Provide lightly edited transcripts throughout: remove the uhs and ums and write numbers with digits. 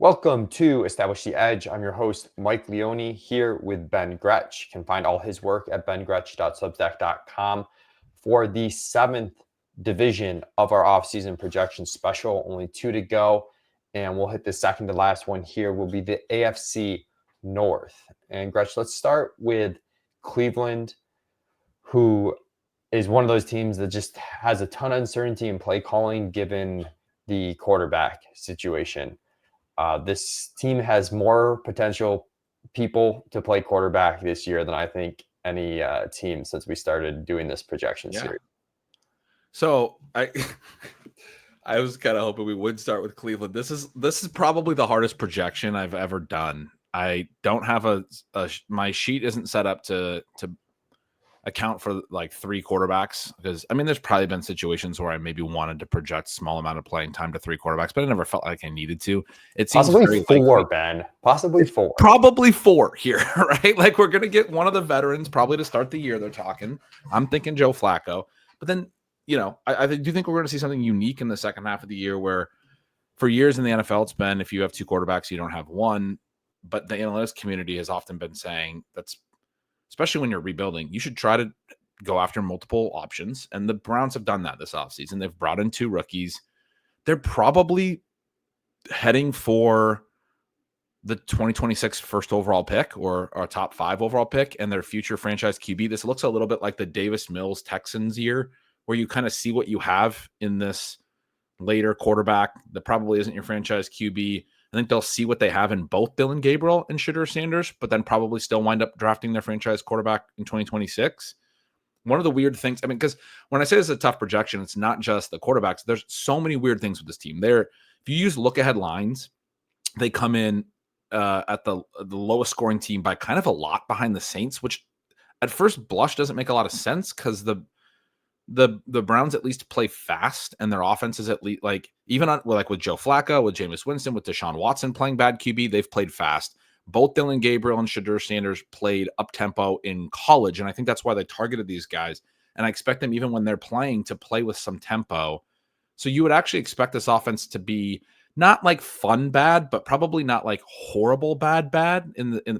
Welcome to Establish the Edge. I'm your host, Mike Leone, here with Ben Gretch. You can find all his work at bengretch.substack.com for the 7th division of our offseason projection special. Only 2 to go, and we'll hit the second to last one here will be the AFC North. And Gretch, let's start with Cleveland, who is one of those teams that just has a ton of uncertainty in play calling given the quarterback situation. This team has more potential people to play quarterback this year than I think any team since we started doing this projection series. So I was kind of hoping we would start with Cleveland. This is probably the hardest projection I've ever done. I don't have my sheet isn't set up to account for like 3 quarterbacks, because I mean there's probably been situations where I maybe wanted to project small amount of playing time to 3 quarterbacks, but I never felt like I needed to. It seems possibly 4, Ben. Possibly 4. Probably 4 here, right? Like we're gonna get one of the veterans probably to start the year. They're talking. I'm thinking Joe Flacco, but then I do think we're going to see something unique in the second half of the year, where for years in the NFL it's been if you have 2 quarterbacks you don't have one, but the analytics community has often been saying that's, especially when you're rebuilding, you should try to go after multiple options. And the Browns have done that this offseason. They've brought in 2 rookies. They're probably heading for the 2026 first overall pick or a top 5 overall pick and their future franchise QB. This looks a little bit like the Davis Mills Texans year, where you kind of see what you have in this later quarterback that probably isn't your franchise QB. I think they'll see what they have in both Dylan Gabriel and Shedeur Sanders, but then probably still wind up drafting their franchise quarterback in 2026. One of the weird things, I mean, because when I say this is a tough projection, it's not just the quarterbacks. There's so many weird things with this team. If you use look-ahead lines, they come in at the lowest scoring team by kind of a lot behind the Saints, which at first blush doesn't make a lot of sense because the Browns at least play fast, and their offense is at least like with Joe Flacco, with Jameis Winston, with Deshaun Watson playing bad QB, they've played fast. Both Dylan Gabriel and Shedeur Sanders played up tempo in college, and I think that's why they targeted these guys. And I expect them, even when they're playing, to play with some tempo. So you would actually expect this offense to be not like fun bad, but probably not like horrible bad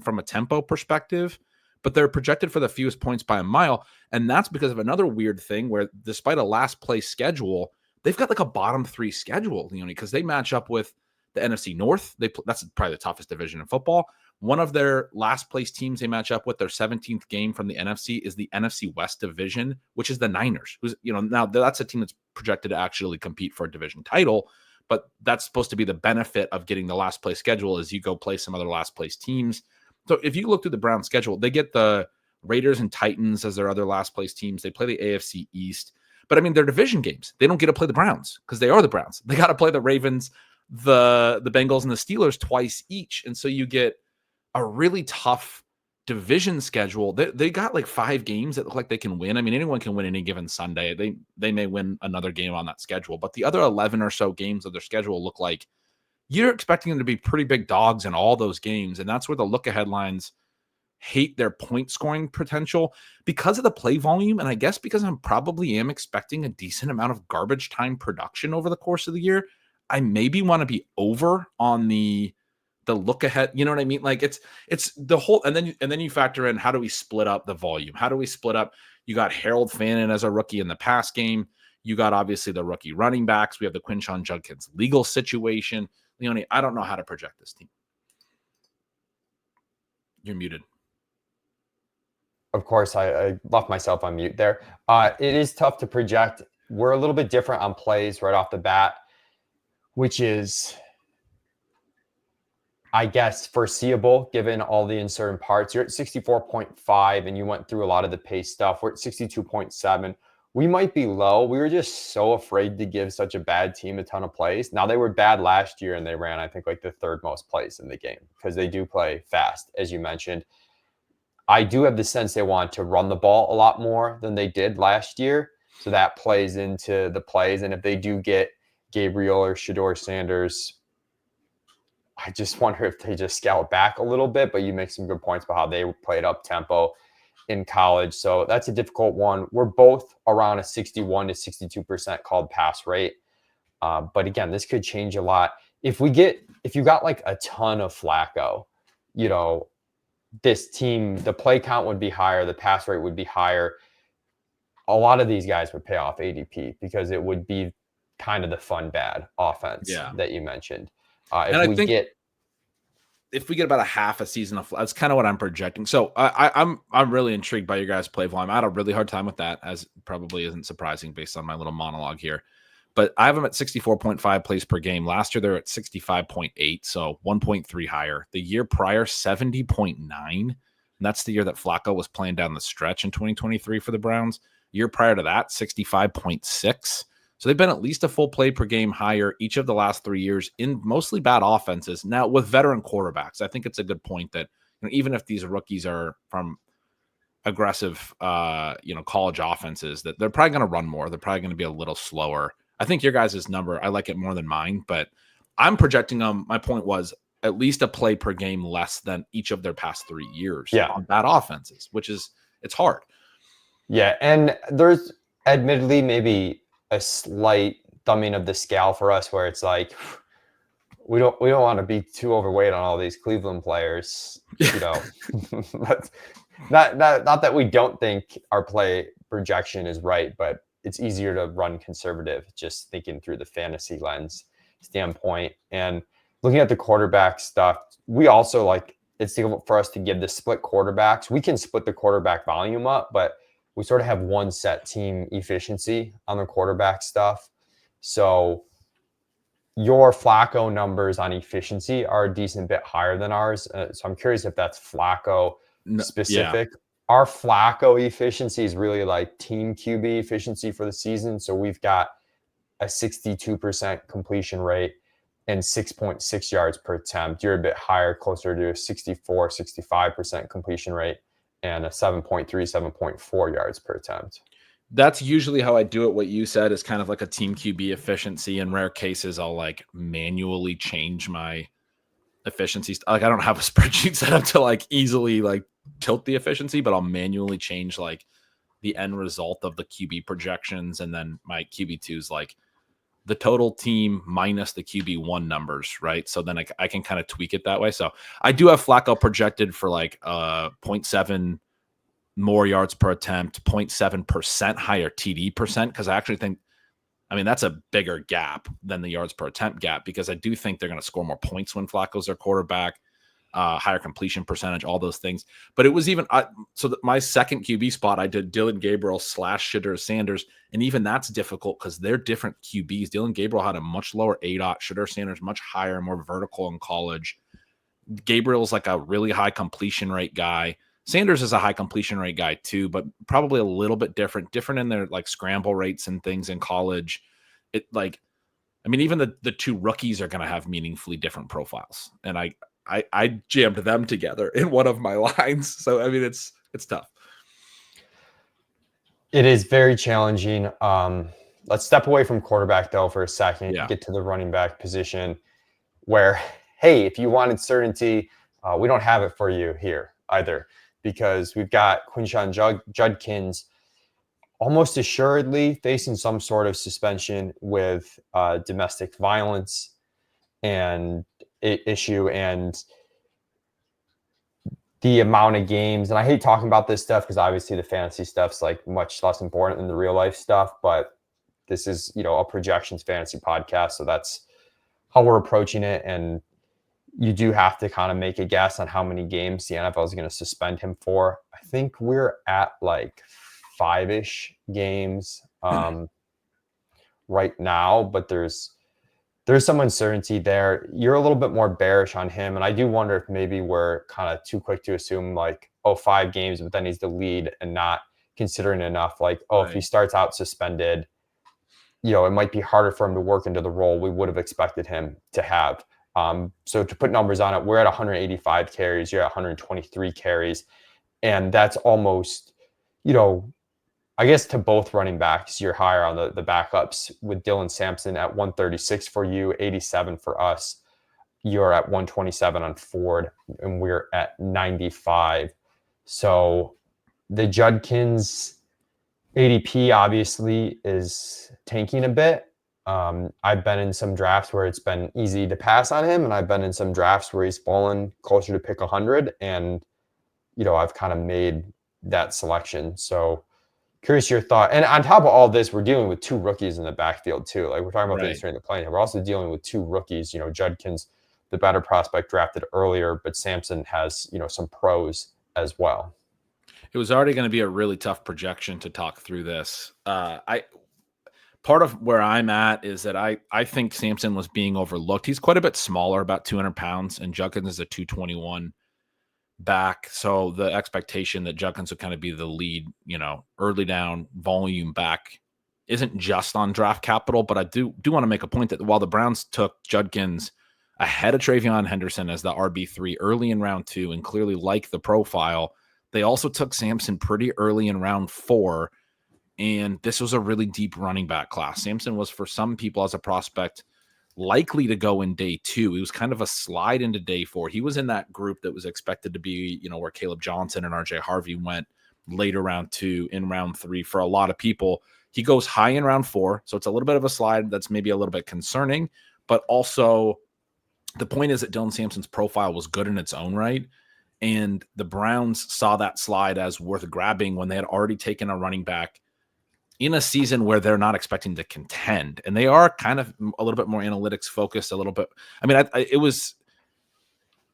from a tempo perspective. But they're projected for the fewest points by a mile. And that's because of another weird thing where, despite a last place schedule, they've got like a bottom 3 schedule, because they match up with the NFC North. That's probably the toughest division in football. One of their last place teams they match up with, their 17th game from the NFC, is the NFC West division, which is the Niners, who's, now that's a team that's projected to actually compete for a division title. But that's supposed to be the benefit of getting the last place schedule, is you go play some other last place teams. So if you look through the Browns schedule, they get the Raiders and Titans as their other last place teams. They play the AFC East. But I mean, they're division games. They don't get to play the Browns because they are the Browns. They got to play the Ravens, the Bengals, and the Steelers twice each. And so you get a really tough division schedule. They got like 5 games that look like they can win. I mean, anyone can win any given Sunday. They may win another game on that schedule. But the other 11 or so games of their schedule look like you're expecting them to be pretty big dogs in all those games. And that's where the look-ahead lines hate their point scoring potential because of the play volume. And I guess because I probably am expecting a decent amount of garbage time production over the course of the year, I maybe want to be over on the look ahead. You know what I mean? Like it's the whole, and then you factor in, how do we split up the volume? How do we split up? You got Harold Fannin as a rookie in the pass game. You got obviously the rookie running backs. We have the Quinshon Judkins legal situation. Leone, I don't know how to project this team. You're muted. Of course, I left myself on mute there. It is tough to project. We're a little bit different on plays right off the bat, which is, I guess, foreseeable given all the uncertain parts. You're at 64.5, and you went through a lot of the pace stuff. We're at 62.7. We might be low. We were just so afraid to give such a bad team a ton of plays. Now, they were bad last year, and they ran, I think, like the 3rd most plays in the game because they do play fast, as you mentioned. I do have the sense they want to run the ball a lot more than they did last year. So that plays into the plays. And if they do get Gabriel or Shedeur Sanders, I just wonder if they just scale it back a little bit. But you make some good points about how they played up tempo in college. So that's a difficult one. We're both around a 61 to 62% called pass rate. But again, this could change a lot. if you got like a ton of Flacco, you know, this team, the play count would be higher, the pass rate would be higher. A lot of these guys would pay off ADP because it would be kind of the fun bad offense that you mentioned. And I think if we get about a half a season of, that's kind of what I'm projecting. So I'm really intrigued by your guys' play volume. I had a really hard time with that, as probably isn't surprising based on my little monologue here. But I have them at 64.5 plays per game. Last year, they're at 65.8, so 1.3 higher. The year prior, 70.9. And that's the year that Flacco was playing down the stretch in 2023 for the Browns. Year prior to that, 65.6. So they've been at least a full play per game higher each of the last 3 years in mostly bad offenses. Now, with veteran quarterbacks, I think it's a good point that, you know, even if these rookies are from aggressive, college offenses, that they're probably going to run more. They're probably going to be a little slower. I think your guys' number, I like it more than mine, but I'm projecting them. My point was at least a play per game less than each of their past 3 years on bad offenses, which is, it's hard. Yeah. And there's admittedly maybe a slight thumbing of the scale for us where it's like, we don't want to be too overweight on all these Cleveland players, you know. not that we don't think our play projection is right, but it's easier to run conservative, just thinking through the fantasy lens standpoint. And looking at the quarterback stuff, we also like, it's difficult for us to give the split quarterbacks. We can split the quarterback volume up, but we sort of have one set team efficiency on the quarterback stuff. So your Flacco numbers on efficiency are a decent bit higher than ours. So I'm curious if that's Flacco specific. Yeah. Our Flacco efficiency is really like team QB efficiency for the season. So we've got a 62% completion rate and 6.6 yards per attempt. You're a bit higher, closer to a 64, 65% completion rate and a 7.3, 7.4 yards per attempt. That's usually how I do it. What you said is kind of like a team QB efficiency. In rare cases, I'll like manually change my efficiencies. Like I don't have a spreadsheet set up to like easily like tilt the efficiency, but I'll manually change like the end result of the QB projections. And then my QB2 is like the total team minus the QB1 numbers, right? So then I can kind of tweak it that way. So I do have Flacco projected for like 0.7 more yards per attempt, 0.7% higher TD percent, because I actually think, I mean, that's a bigger gap than the yards per attempt gap, because I do think they're going to score more points when Flacco's their quarterback, higher completion percentage, all those things. But it was even, my second QB spot, I did Dylan Gabriel / Shedeur Sanders, and even that's difficult because they're different QBs. Dylan Gabriel had a much lower ADOT, Shedeur Sanders much higher, more vertical in college. Gabriel's like a really high completion rate guy. Sanders is a high completion rate guy too, but probably a little bit different in their like scramble rates and things in college. It like, I mean, even the two rookies are going to have meaningfully different profiles. And I jammed them together in one of my lines. So, I mean, it's tough. It is very challenging. Let's step away from quarterback though for a second, get to the running back position where, hey, if you wanted certainty, we don't have it for you here either, because we've got Quinshon Judkins almost assuredly facing some sort of suspension with domestic violence and issue, and the amount of games. And I hate talking about this stuff because obviously the fantasy stuff's like much less important than the real life stuff, but this is, a projections fantasy podcast. So that's how we're approaching it. And you do have to kind of make a guess on how many games the NFL is going to suspend him for. I think we're at like 5-ish games right now, but there's some uncertainty there. You're a little bit more bearish on him, and I do wonder if maybe we're kind of too quick to assume like, 5 games, but then he's the lead and not considering enough like, if he starts out suspended, it might be harder for him to work into the role we would have expected him to have. So to put numbers on it, we're at 185 carries, you're at 123 carries. And that's almost, I guess to both running backs, you're higher on the backups, with Dylan Sampson at 136 for you, 87 for us. You're at 127 on Ford, and we're at 95. So the Judkins ADP obviously is tanking a bit. I've been in some drafts where it's been easy to pass on him, and I've been in some drafts where he's fallen closer to pick 100, and I've kind of made that selection. So curious your thought. And on top of all this, we're dealing with 2 rookies in the backfield too. Like we're talking about things during the play. We're also dealing with 2 rookies. Judkins, the better prospect, drafted earlier, but Sampson has some pros as well. It was already going to be a really tough projection to talk through this. Part of where I'm at is that I think Sampson was being overlooked. He's quite a bit smaller, about 200 pounds, and Judkins is a 221 back. So the expectation that Judkins would kind of be the lead, early down volume back isn't just on draft capital. But I do want to make a point that while the Browns took Judkins ahead of Travion Henderson as the RB3 early in round 2 and clearly like the profile, they also took Sampson pretty early in round 4. And this was a really deep running back class. Sampson was, for some people as a prospect, likely to go in day 2. He was kind of a slide into day 4. He was in that group that was expected to be, where Caleb Johnson and RJ Harvey went later round 2, in round 3 for a lot of people. He goes high in round 4. So it's a little bit of a slide that's maybe a little bit concerning, but also the point is that Dylan Sampson's profile was good in its own right. And the Browns saw that slide as worth grabbing when they had already taken a running back in a season where they're not expecting to contend, and they are kind of a little bit more analytics focused, a little bit. I mean, it was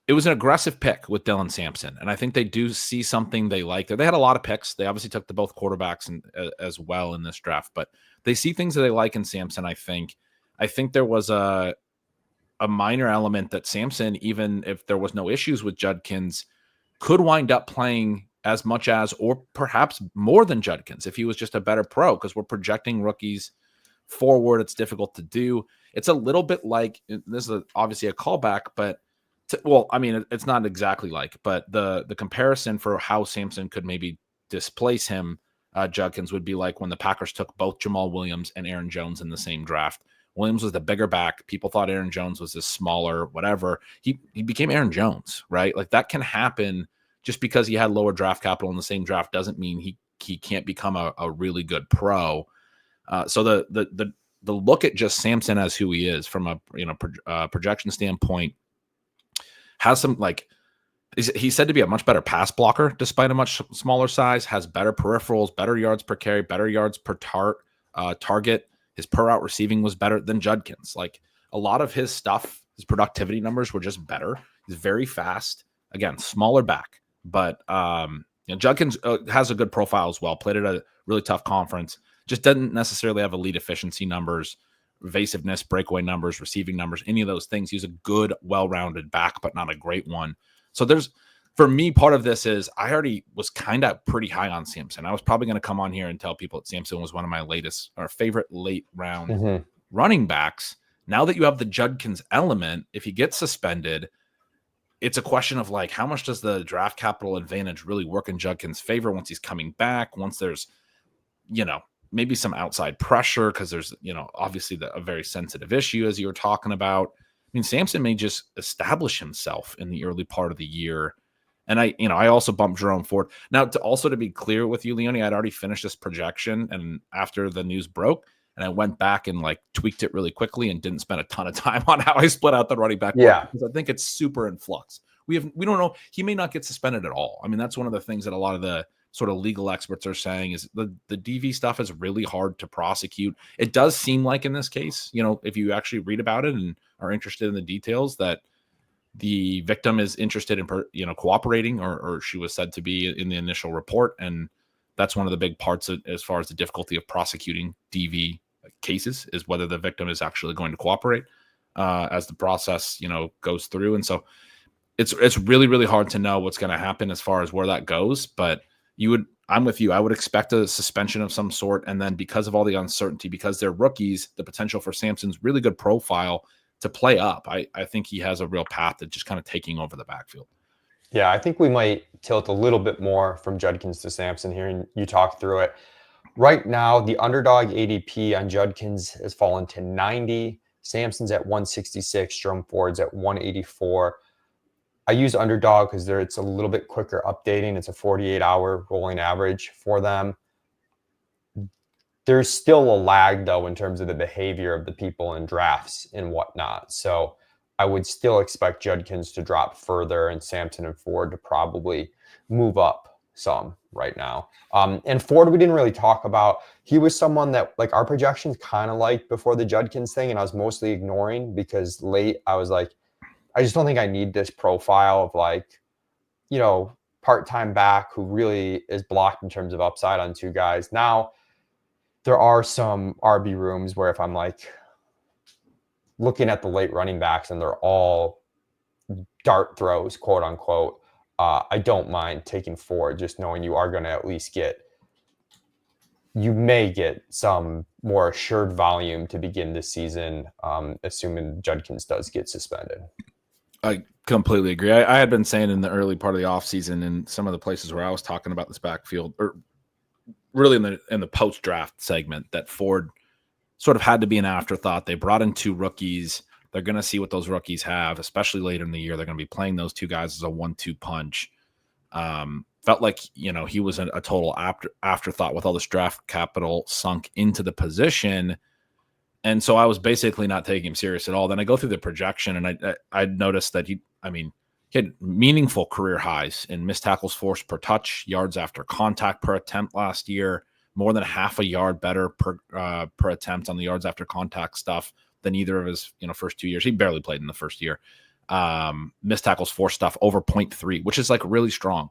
an aggressive pick with Dylan Sampson, and I think they do see something they like. They had a lot of picks. They obviously took both quarterbacks as well in this draft, but they see things that they like in Sampson. I think there was a minor element that Sampson, even if there was no issues with Judkins, could wind up playing as much as, or perhaps more than Judkins if he was just a better pro, because we're projecting rookies forward. It's difficult to do. It's a little bit like, this is obviously a callback, but it's not exactly like, but the comparison for how Sampson could maybe displace him, Judkins, would be like when the Packers took both Jamal Williams and Aaron Jones in the same draft. Williams was the bigger back. People thought Aaron Jones was this smaller, whatever. He became Aaron Jones, right? Like that can happen. Just because he had lower draft capital in the same draft doesn't mean he can't become a really good pro. So the look at just Sampson as who he is from a projection standpoint has some, like, he's said to be a much better pass blocker despite a much smaller size, has better peripherals, better yards per carry, better yards per target. His per route receiving was better than Judkins. Like a lot of his stuff, his productivity numbers were just better. He's very fast. Again, smaller back. But Judkins has a good profile as well. Played at a really tough conference. Just doesn't necessarily have elite efficiency numbers, evasiveness, breakaway numbers, receiving numbers, any of those things. He's a good, well-rounded back, but not a great one. So for me, part of this is I already was kind of pretty high on Sampson. I was probably going to come on here and tell people that Sampson was one of my favorite late round running backs. Now that you have the Judkins element, if he gets suspended, it's a question of like, how much does the draft capital advantage really work in Judkins' favor once he's coming back, once there's, maybe some outside pressure, because there's, obviously a very sensitive issue as you were talking about. I mean, Sampson may just establish himself in the early part of the year. And I also bumped Jerome Ford. Now, to be clear with you, Leone, I'd already finished this projection, and after the news broke, and I went back and like tweaked it really quickly and didn't spend a ton of time on how I split out the running back. Yeah. Because I think it's super in flux. We don't know. He may not get suspended at all. I mean, that's one of the things that a lot of the sort of legal experts are saying is the DV stuff is really hard to prosecute. It does seem like in this case, if you actually read about it and are interested in the details, that the victim is interested in cooperating, or she was said to be in the initial report. And that's one of the big parts as far as the difficulty of prosecuting DV cases, is whether the victim is actually going to cooperate as the process, goes through. And so it's really, really hard to know what's going to happen as far as where that goes. But I'm with you. I would expect a suspension of some sort. And then because of all the uncertainty, because they're rookies, the potential for Sampson's really good profile to play up, I think he has a real path to just kind of taking over the backfield. Yeah, I think we might tilt a little bit more from Judkins to Sampson here, and you talk through it. Right now, the underdog ADP on Judkins has fallen to 90. Sampson's at 166. Jerome Ford's at 184. I use underdog because it's a little bit quicker updating. It's a 48-hour rolling average for them. there's still a lag, though, in terms of the behavior of the people in drafts and whatnot. So I would still expect Judkins to drop further and Sampson and Ford to probably move up some right now. And Ford, we didn't really talk about. He was someone that like our projections kind of liked before the Judkins thing, and I was mostly ignoring because late I was like, I just don't think I need this profile of like, part-time back who really is blocked in terms of upside on two guys. Now, there are some RB rooms where if I'm like looking at the late running backs and they're all dart throws, quote unquote, I don't mind taking Ford, just knowing you are going to at least you may get some more assured volume to begin this season, assuming Judkins does get suspended. I completely agree. I had been saying in the early part of the offseason in some of the places where I was talking about this backfield, or really in the post-draft segment, that Ford sort of had to be an afterthought. They brought in 2 rookies. They're going to see what those rookies have, especially later in the year. They're going to be playing those 2 guys as a 1-2 punch. Felt like, he was a total afterthought with all this draft capital sunk into the position. And so I was basically not taking him serious at all. Then I go through the projection and I noticed that he had meaningful career highs in missed tackles forced per touch, yards after contact per attempt last year, more than half a yard better per attempt on the yards after contact stuff than either of his first 2 years. He barely played in the first year. Missed tackles forced stuff over 0.3, which is like really strong.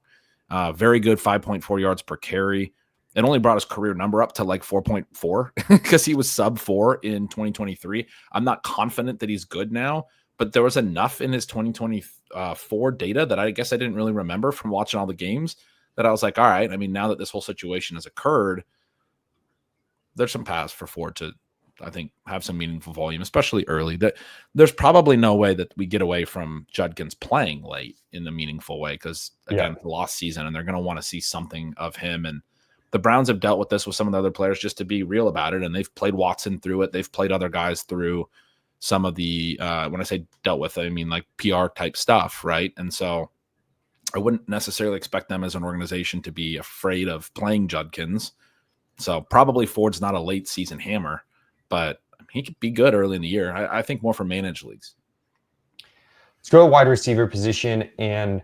Very good 5.4 yards per carry. It only brought his career number up to like 4.4 because he was sub 4 in 2023. I'm not confident that he's good now, but there was enough in his 2024 data that I guess I didn't really remember from watching all the games that I was like, all right, now that this whole situation has occurred, there's some paths for Ford to, I think, have some meaningful volume, especially early. That there's probably no way that we get away from Judkins playing late in a meaningful way because, again, it's the lost season, and they're going to want to see something of him. And the Browns have dealt with this with some of the other players, just to be real about it, and they've played Watson through it. They've played other guys through some of the, when I say dealt with, I mean like PR type stuff, right? And so I wouldn't necessarily expect them as an organization to be afraid of playing Judkins. So probably Ford's not a late season hammer, but he could be good early in the year. I think more for managed leagues. Let's go to the wide receiver position, and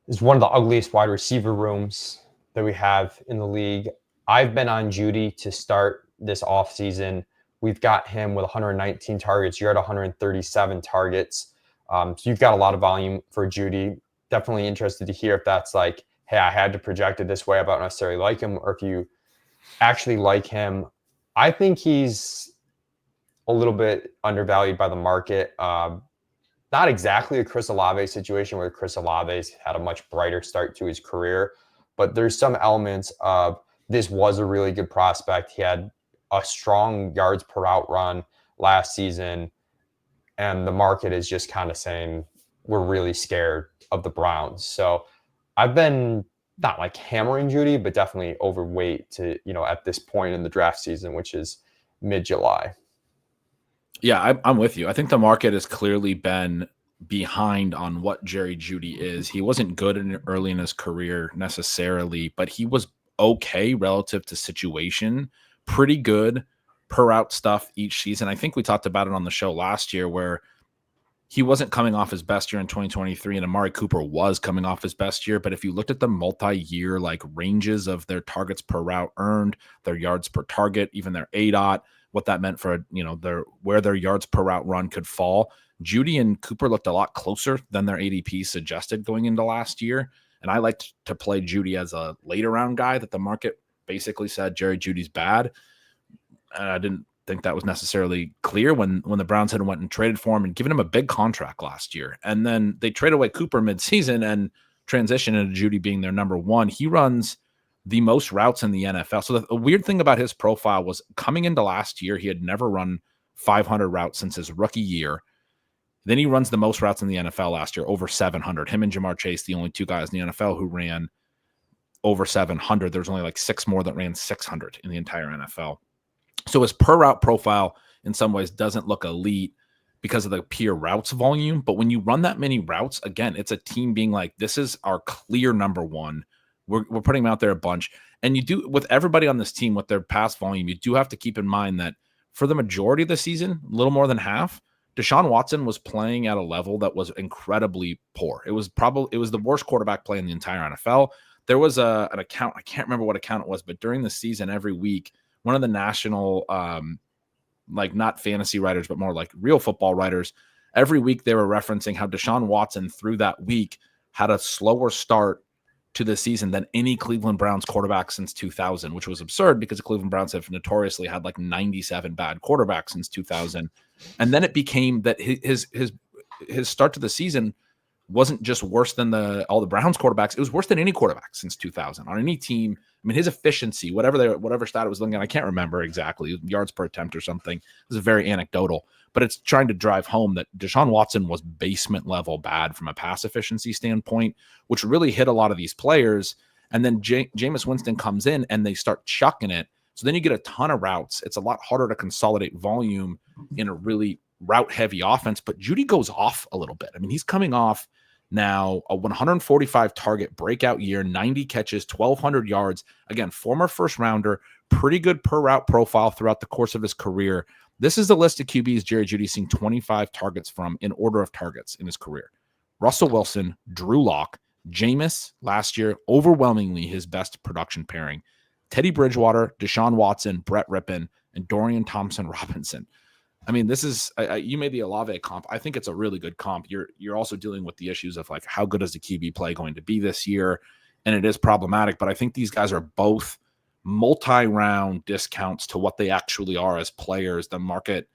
it's one of the ugliest wide receiver rooms that we have in the league. I've been on Judy to start this offseason. We've got him with 119 targets. You're at 137 targets. So you've got a lot of volume for Judy. Definitely interested to hear if that's like, hey, I had to project it this way. I don't necessarily like him, or if you actually like him. I think he's a little bit undervalued by the market. Not exactly a Chris Olave situation where Chris Olave's had a much brighter start to his career, but there's some elements of this was a really good prospect. He had a strong yards per route run last season, and the market is just kind of saying we're really scared of the Browns. So I've been not like hammering Judy, but definitely overweight to, at this point in the draft season, which is mid-July. Yeah, I'm with you. I think the market has clearly been behind on what Jerry Jeudy is. He wasn't good early in his career necessarily, but he was okay relative to situation. Pretty good per route stuff each season. I think we talked about it on the show last year where he wasn't coming off his best year in 2023, and Amari Cooper was coming off his best year. But if you looked at the multi-year like ranges of their targets per route earned, their yards per target, even their ADOT, what that meant for where their yards per route run could fall, Jeudy and Cooper looked a lot closer than their ADP suggested going into last year. And I liked to play Jeudy as a later round guy that the market basically said Jerry Judy's bad. And I didn't think that was necessarily clear when the Browns had went and traded for him and given him a big contract last year. And then they trade away Cooper midseason and transition into Jeudy being their number one. He runs the most routes in the NFL. So the weird thing about his profile was coming into last year, he had never run 500 routes since his rookie year. Then he runs the most routes in the NFL last year, over 700. Him and Jamar Chase, the only two guys in the NFL who ran over 700. There's only like 6 more that ran 600 in the entire NFL. So his per route profile in some ways doesn't look elite because of the pure routes volume. But when you run that many routes, again, it's a team being like, this is our clear number one. We're putting him out there a bunch. And you do, with everybody on this team, with their pass volume, you do have to keep in mind that for the majority of the season, a little more than half, Deshaun Watson was playing at a level that was incredibly poor. It was the worst quarterback play in the entire NFL. There was an account, I can't remember what account it was, but during the season, every week, one of the national, like not fantasy writers, but more like real football writers, every week they were referencing how Deshaun Watson through that week had a slower start to the season than any Cleveland Browns quarterback since 2000, which was absurd because the Cleveland Browns have notoriously had like 97 bad quarterbacks since 2000. And then it became that his start to the season wasn't just worse than all the Browns quarterbacks. It was worse than any quarterback since 2000 on any team. I mean, his efficiency, whatever stat it was looking at, I can't remember exactly, yards per attempt or something. It was very anecdotal, but it's trying to drive home that Deshaun Watson was basement level bad from a pass efficiency standpoint, which really hit a lot of these players. And then Jameis Winston comes in and they start chucking it. So then you get a ton of routes. It's a lot harder to consolidate volume in a really route heavy offense, but Jeudy goes off a little bit. I mean, he's coming off now a 145 target breakout year, 90 catches, 1,200 yards. Again, former first rounder, pretty good per route profile throughout the course of his career. This is the list of QBs Jerry Jeudy's seen 25 targets from in order of targets in his career. Russell Wilson, Drew Lock, Jameis last year, overwhelmingly his best production pairing. Teddy Bridgewater, Deshaun Watson, Brett Rippon, and Dorian Thompson-Robinson. I mean, this is you made the Olave comp. I think it's a really good comp. You're also dealing with the issues of like how good is the QB play going to be this year, and it is problematic. But I think these guys are both multi-round discounts to what they actually are as players. The market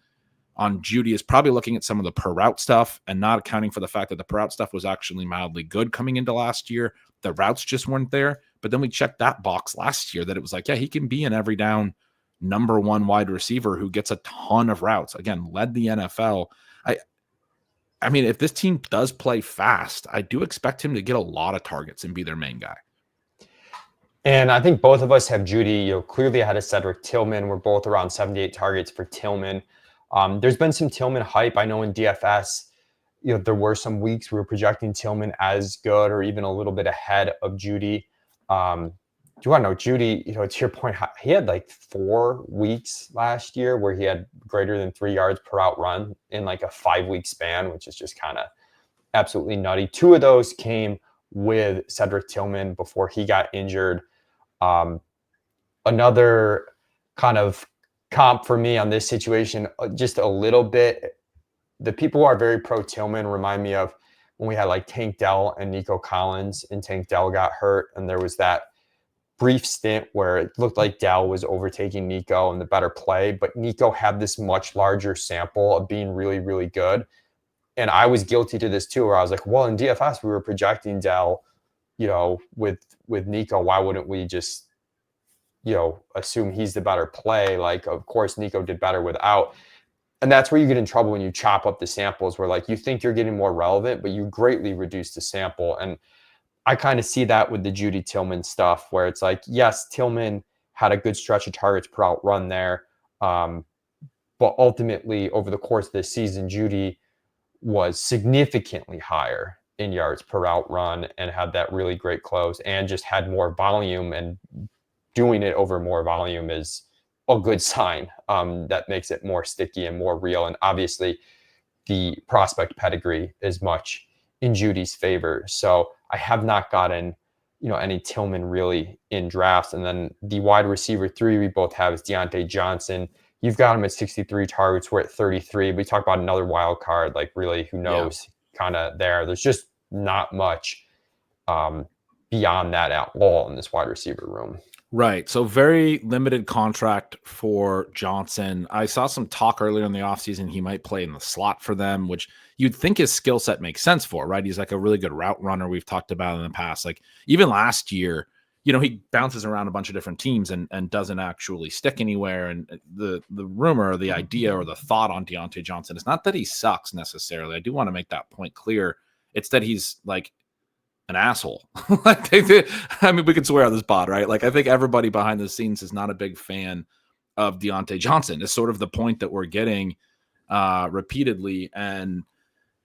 on Jeudy is probably looking at some of the per route stuff and not accounting for the fact that the per route stuff was actually mildly good coming into last year. The routes just weren't there. But then we checked that box last year that it was like, yeah, he can be an every down number one wide receiver who gets a ton of routes. Again, led the NFL. I mean, if this team does play fast, I do expect him to get a lot of targets and be their main guy. And I think both of us have Jeudy, clearly ahead of Cedric Tillman. We're both around 78 targets for Tillman. There's been some Tillman hype. I know in DFS, there were some weeks we were projecting Tillman as good or even a little bit ahead of Jeudy. Do you want to know, Jeudy, to your point, he had like 4 weeks last year where he had greater than 3 yards per out run in like a 5-week span, which is just kind of absolutely nutty. 2 of those came with Cedric Tillman before he got injured. Another kind of comp for me on this situation, just a little bit, the people who are very pro Tillman remind me of when we had like Tank Dell and Nico Collins, and Tank Dell got hurt, and there was that brief stint where it looked like Dell was overtaking Nico and the better play, but Nico had this much larger sample of being really, really good. And I was guilty to this too, where I was like, well, in DFS, we were projecting Dell, with Nico. Why wouldn't we just, assume he's the better play? Like, of course, Nico did better without. And that's where you get in trouble when you chop up the samples, where like you think you're getting more relevant, but you greatly reduce the sample. And I kind of see that with the Jeudy Tillman stuff, where it's like, yes, Tillman had a good stretch of targets per out run there. But ultimately, over the course of this season, Jeudy was significantly higher in yards per out run and had that really great close and just had more volume. And doing it over more volume is a good sign. That makes it more sticky and more real. And obviously, the prospect pedigree is much in Judy's favor. So I have not gotten, any Tillman really in drafts. And then the wide receiver 3 we both have is Deontay Johnson. You've got him at 63 targets. We're at 33. We talk about another wild card, like really, who knows, kind of there. There's just not much beyond that at all in this wide receiver room. Right. So very limited contract for Johnson. I saw some talk earlier in the offseason he might play in the slot for them, which you'd think his skill set makes sense for, right? He's like a really good route runner we've talked about in the past. Like even last year, he bounces around a bunch of different teams and doesn't actually stick anywhere. And the rumor or the idea or the thought on Deontay Johnson is not that he sucks necessarily. I do want to make that point clear. It's that he's like an asshole. I mean, we can swear on this pod, right? Like, I think everybody behind the scenes is not a big fan of Deontay Johnson. It's sort of the point that we're getting repeatedly. And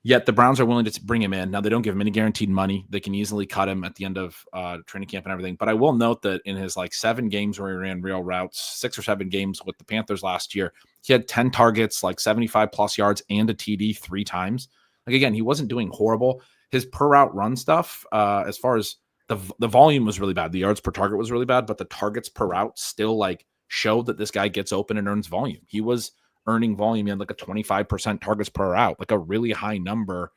Yet the Browns are willing to bring him in. Now, they don't give him any guaranteed money. They can easily cut him at the end of training camp and everything. But I will note that in his like 7 games where he ran real routes, 6 or 7 games with the Panthers last year, he had 10 targets, like 75 plus yards and a TD 3 times. Like, again, he wasn't doing horrible. His per route run stuff, as far as the volume was really bad. The yards per target was really bad, but the targets per route still like showed that this guy gets open and earns volume. He was earning volume in like a 25% targets per route, like a really high number.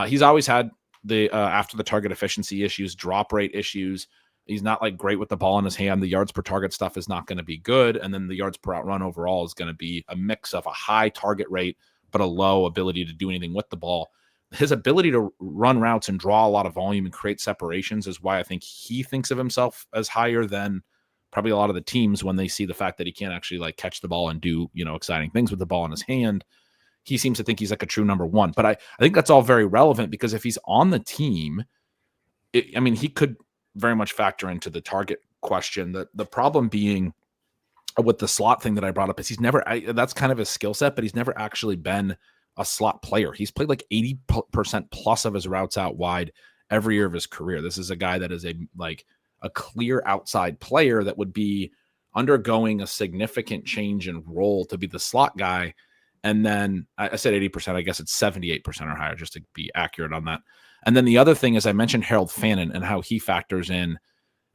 He's always had the after the target efficiency issues, drop rate issues. He's not like great with the ball in his hand. The yards per target stuff is not going to be good. And then the yards per out run overall is going to be a mix of a high target rate, but a low ability to do anything with the ball. His ability to run routes and draw a lot of volume and create separations is why I think he thinks of himself as higher than probably a lot of the teams when they see the fact that he can't actually like catch the ball and do, exciting things with the ball in his hand. He seems to think he's like a true number one. But I think that's all very relevant because if he's on the team, he could very much factor into the target question. The problem being with the slot thing that I brought up is that's kind of his skill set, but he's never actually been a slot player. He's played like 80% plus of his routes out wide every year of his career. This is a guy that is a clear outside player that would be undergoing a significant change in role to be the slot guy. And then I said 80%, I guess it's 78% or higher, just to be accurate on that. And then the other thing is I mentioned Harold Fannin and how he factors in.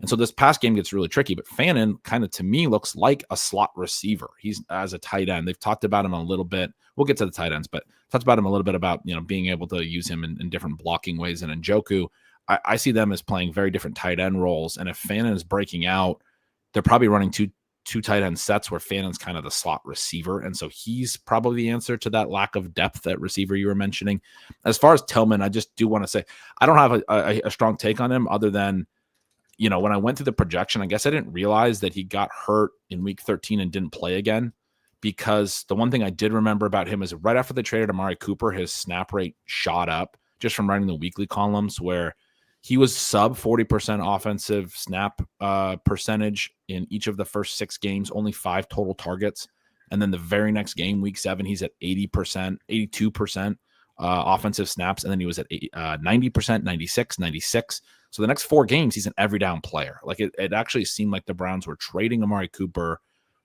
And so this past game gets really tricky, but Fannin kind of to me looks like a slot receiver. He's as a tight end. They've talked about him a little bit. We'll get to the tight ends, but talked about him a little bit about, being able to use him in different blocking ways than Njoku. I see them as playing very different tight end roles. And if Fannin is breaking out, they're probably running two tight end sets where Fannon's kind of the slot receiver. And so he's probably the answer to that lack of depth at receiver you were mentioning. As far as Tillman, I just do want to say, I don't have a strong take on him other than, when I went through the projection, I guess I didn't realize that he got hurt in week 13 and didn't play again, because the one thing I did remember about him is right after they traded Amari Cooper, his snap rate shot up just from writing the weekly columns, where he was sub 40% offensive snap percentage in each of the first 6 games, only 5 total targets. And then the very next game, week 7, he's at 80%, 82% offensive snaps. And then he was at 90%, 96, 96. So the next 4 games, he's an every down player. Like it actually seemed like the Browns were trading Amari Cooper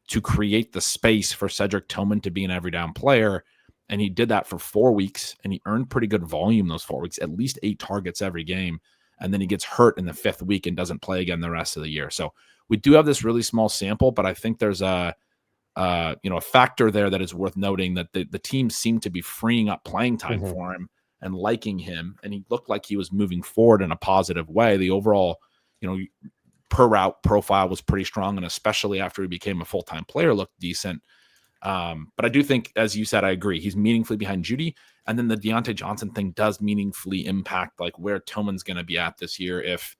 to create the space for Cedric Tillman to be an every down player. And he did that for 4 weeks, and he earned pretty good volume those 4 weeks, at least 8 targets every game. And then he gets hurt in the 5th week and doesn't play again the rest of the year. So we do have this really small sample, but I think there's a factor there that is worth noting, that the team seemed to be freeing up playing time for him and liking him. And he looked like he was moving forward in a positive way. The overall, per route profile was pretty strong. And especially after he became a full-time player, looked decent. But I do think, as you said, I agree, he's meaningfully behind Judy. And then the Deontay Johnson thing does meaningfully impact like where Tillman's going to be at this year. If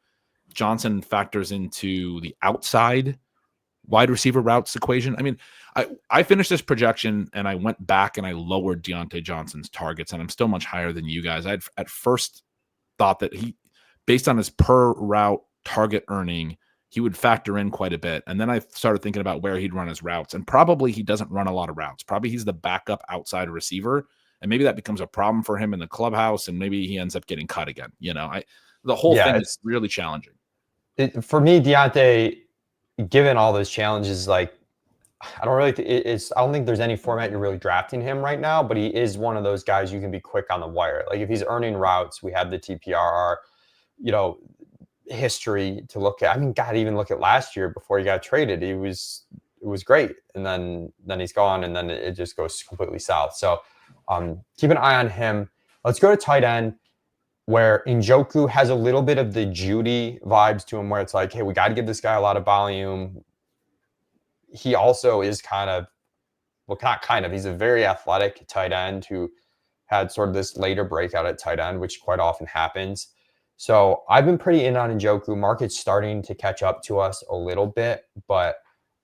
Johnson factors into the outside wide receiver routes equation. I finished this projection and I went back and I lowered Deontay Johnson's targets, and I'm still much higher than you guys. I'd at first thought that he, based on his per route target earning, he would factor in quite a bit. And then I started thinking about where he'd run his routes, and probably he doesn't run a lot of routes. Probably he's the backup outside receiver, and maybe that becomes a problem for him in the clubhouse, and maybe he ends up getting cut again. The whole thing is really challenging. For me, Deontay, given all those challenges, like I don't think there's any format you're really drafting him right now, but he is one of those guys you can be quick on the wire. Like if he's earning routes, we have the TPRR, history to look at. Even look at last year before he got traded. It was great. And then he's gone, and then it just goes completely south. So keep an eye on him. Let's go to tight end, where Njoku has a little bit of the Judy vibes to him, where it's like, hey, we got to give this guy a lot of volume. He also is he's a very athletic tight end who had sort of this later breakout at tight end, which quite often happens. So I've been pretty in on Njoku. Market's starting to catch up to us a little bit, but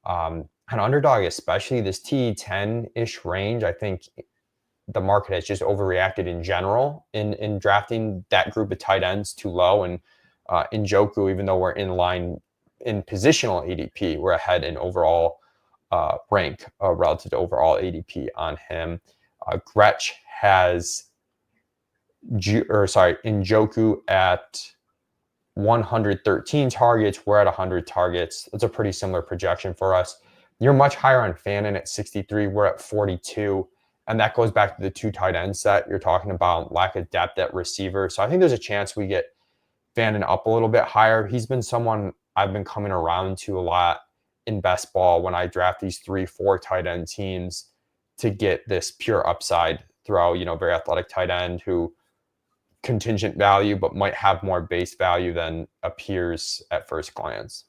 an underdog, especially this T10-ish range, I think the market has just overreacted in general in drafting that group of tight ends too low. And Njoku, even though we're in line in positional ADP, we're ahead in overall rank relative to overall ADP on him. Gretch has Njoku at 113 targets. We're at 100 targets. That's a pretty similar projection for us. You're much higher on Fannin at 63. We're at 42. And that goes back to the 2 tight end set. You're talking about lack of depth at receiver. So I think there's a chance we get Fannin up a little bit higher. He's been someone I've been coming around to a lot in best ball when I draft these 3-4 tight end teams to get this pure upside through, very athletic tight end who contingent value, but might have more base value than appears at first glance.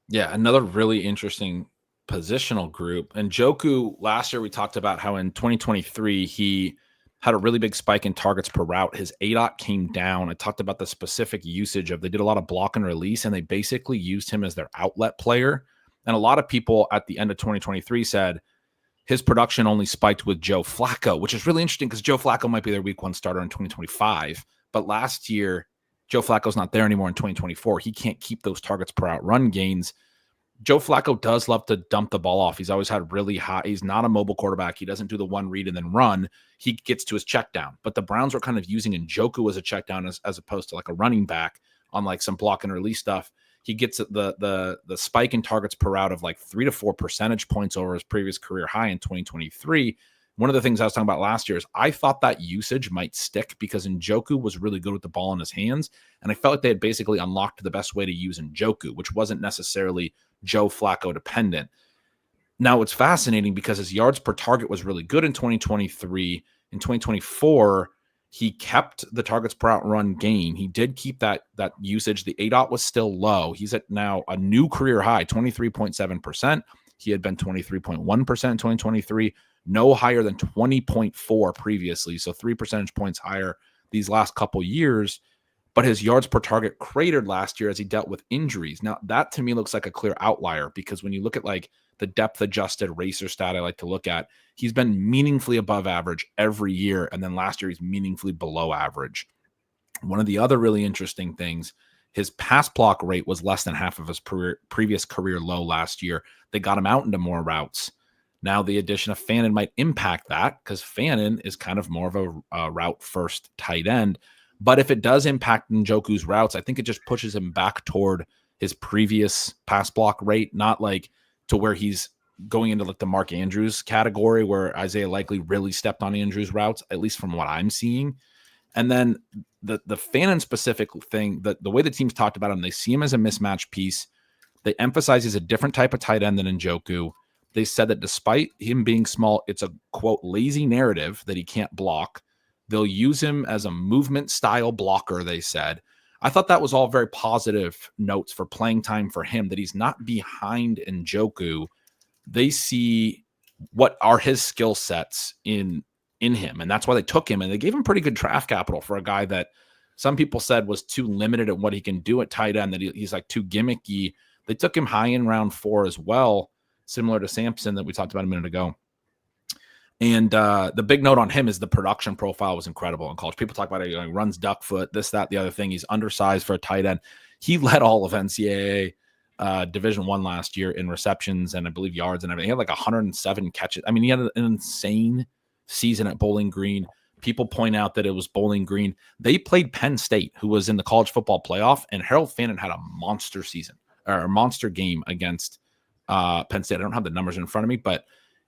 Yeah, another really interesting positional group. And Njoku, last year we talked about how in 2023 he had a really big spike in targets per route. His ADOT came down. I talked about the specific usage of, they did a lot of block and release, and they basically used him as their outlet player. And a lot of people at the end of 2023 said his production only spiked with Joe Flacco, which is really interesting because Joe Flacco might be their week 1 starter in 2025. But last year, Joe Flacco's not there anymore in 2024. He can't keep those targets per out run gains. Joe Flacco does love to dump the ball off. He's always had really high. He's not a mobile quarterback. He doesn't do the one read and then run. He gets to his check down. But the Browns were kind of using Njoku as a check down as opposed to like a running back on like some block and release stuff. He gets the spike in targets per route of like 3 to 4 percentage points over his previous career high in 2023. One of the things I was talking about last year is I thought that usage might stick because Njoku was really good with the ball in his hands. And I felt like they had basically unlocked the best way to use Njoku, which wasn't necessarily Joe Flacco dependent. Now it's fascinating because his yards per target was really good in 2023. In 2024, he kept the targets per out run gain. He did keep that usage. The ADOT was still low. He's at now a new career high, 23.7%. He had been 23.1% in 2023, no higher than 20.4 previously. So 3 percentage points higher these last couple years. But his yards per target cratered last year as he dealt with injuries. Now, that to me looks like a clear outlier because when you look at like the depth adjusted racer stat I like to look at, he's been meaningfully above average every year. And then last year, he's meaningfully below average. One of the other really interesting things, his pass block rate was less than half of his previous career low last year. They got him out into more routes. Now, the addition of Fannin might impact that because Fannin is kind of more of a route first tight end. But if it does impact Njoku's routes, I think it just pushes him back toward his previous pass block rate, not like to where he's going into like the Mark Andrews category where Isaiah Likely really stepped on Andrews' routes, at least from what I'm seeing. And then the Fannin specific thing, the way the team's talked about him, they see him as a mismatch piece. They emphasize he's a different type of tight end than Njoku. They said that despite him being small, it's a, quote, lazy narrative that he can't block. They'll use him as a movement style blocker, they said. I thought that was all very positive notes for playing time for him, that he's not behind Njoku. They see what are his skill sets in him, and that's why they took him, and they gave him pretty good draft capital for a guy that some people said was too limited at what he can do at tight end, that he's like too gimmicky. They took him high in round 4 as well, similar to Sampson that we talked about a minute ago. And the big note on him is the production profile was incredible in college. People talk about it, he runs duck foot, this, that, the other thing. He's undersized for a tight end. He led all of NCAA Division I last year in receptions and I believe yards and everything. He had like 107 catches. I mean, he had an insane season at Bowling Green. People point out that it was Bowling Green. They played Penn State, who was in the college football playoff, and Harold Fannin had a monster season or a monster game against Penn State. I don't have the numbers in front of me, but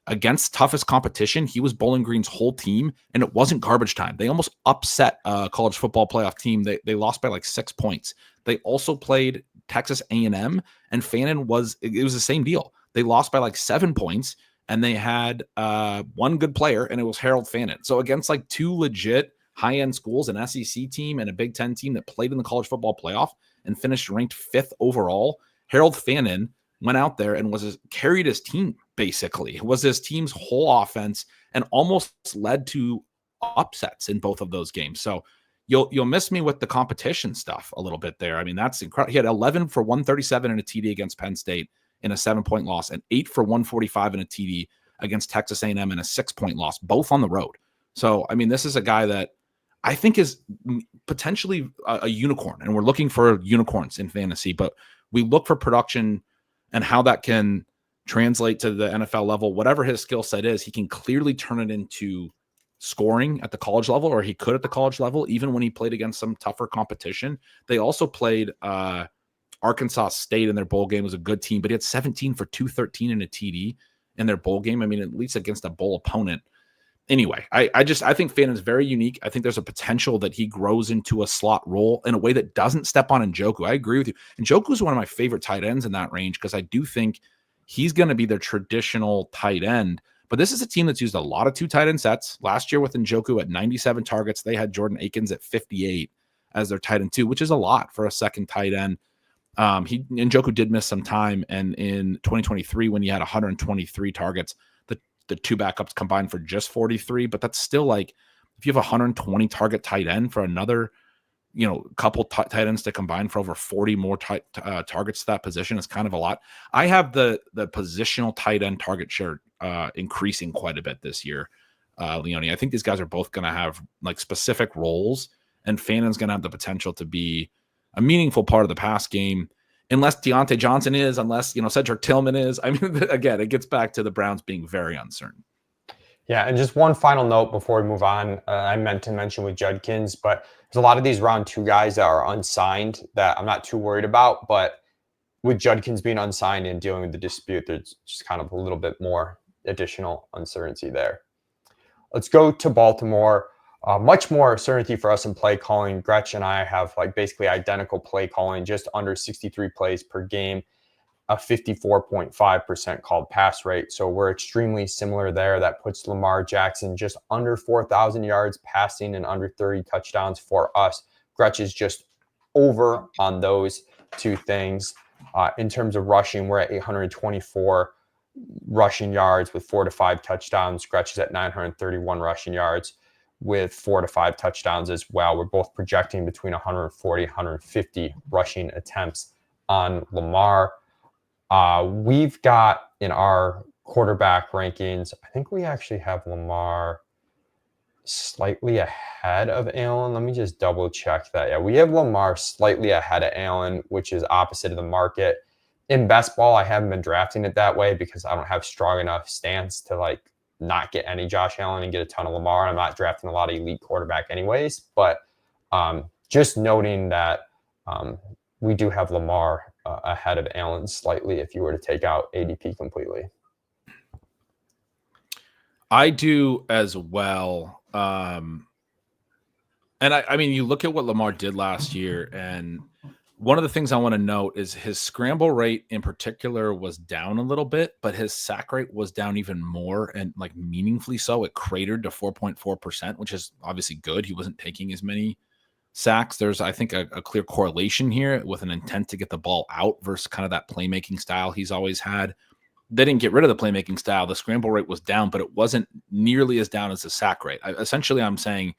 against toughest competition, he was Bowling Green's whole team, and it wasn't garbage time. They almost upset a college football playoff team. They lost by like 6 points. They also played Texas A&M, and Fannin was the same deal. They lost by like 7 points, and they had one good player, and it was Harold Fannin. So against like 2 legit high-end schools, an SEC team and a Big Ten team that played in the college football playoff and finished ranked 5th overall, Harold Fannin went out there and carried his team, basically. It was his team's whole offense and almost led to upsets in both of those games. So you'll miss me with the competition stuff a little bit there. I mean, that's incredible. He had 11 for 137 in a TD against Penn State in a 7-point loss and 8 for 145 in a TD against Texas A&M in a 6-point loss, both on the road. So, I mean, this is a guy that I think is potentially a unicorn, and we're looking for unicorns in fantasy, but we look for production and how that can translate to the NFL level. Whatever his skill set is, he can clearly turn it into scoring at the college level, or he could at the college level, even when he played against some tougher competition. They also played Arkansas State in their bowl game. It was a good team, but he had 17 for 213 and a TD in their bowl game. I mean, at least against a bowl opponent. Anyway, I think Fan is very unique. I think there's a potential that he grows into a slot role in a way that doesn't step on Njoku. I agree with you. Njoku is one of my favorite tight ends in that range because I do think he's going to be their traditional tight end. But this is a team that's used a lot of 2 tight end sets. Last year with Njoku at 97 targets, they had Jordan Akins at 58 as their tight end 2, which is a lot for a second tight end. Njoku did miss some time, and in 2023 when he had 123 targets, the 2 backups combined for just 43, but that's still like, if you have 120 target tight end for another, couple tight ends to combine for over 40 more targets to that position is kind of a lot. I have the positional tight end target share increasing quite a bit this year, Leone. I think these guys are both going to have like specific roles, and Fannon's going to have the potential to be a meaningful part of the pass game. Unless Deontay Johnson is, unless, Cedric Tillman is. I mean, again, it gets back to the Browns being very uncertain. Yeah, and just one final note before we move on. I meant to mention with Judkins, but there's a lot of these round 2 guys that are unsigned that I'm not too worried about. But with Judkins being unsigned and dealing with the dispute, there's just kind of a little bit more additional uncertainty there. Let's go to Baltimore. Much more certainty for us in play calling. Gretch and I have like basically identical play calling, just under 63 plays per game, a 54.5% called pass rate. So we're extremely similar there. That puts Lamar Jackson just under 4,000 yards passing and under 30 touchdowns for us. Gretch is just over on those 2 things. In terms of rushing, we're at 824 rushing yards with 4 to 5 touchdowns. Gretch is at 931 rushing yards with 4 to 5 touchdowns as well. We're both projecting between 140, 150 rushing attempts on Lamar. We've got in our quarterback rankings, I think we actually have Lamar slightly ahead of Allen. Let me just double check that. Yeah, we have Lamar slightly ahead of Allen, which is opposite of the market. In best ball, I haven't been drafting it that way because I don't have strong enough stance to like not get any Josh Allen and get a ton of Lamar. I'm not drafting a lot of elite quarterback anyways, but just noting that we do have Lamar ahead of Allen slightly if you were to take out ADP completely. I do as well. And I mean, you look at what Lamar did last year, and one of the things I want to note is his scramble rate in particular was down a little bit, but his sack rate was down even more, and like meaningfully so. It cratered to 4.4%, which is obviously good. He wasn't taking as many sacks. There's, I think, a clear correlation here with an intent to get the ball out versus kind of that playmaking style he's always had. They didn't get rid of the playmaking style. The scramble rate was down, but it wasn't nearly as down as the sack rate. Essentially, I'm saying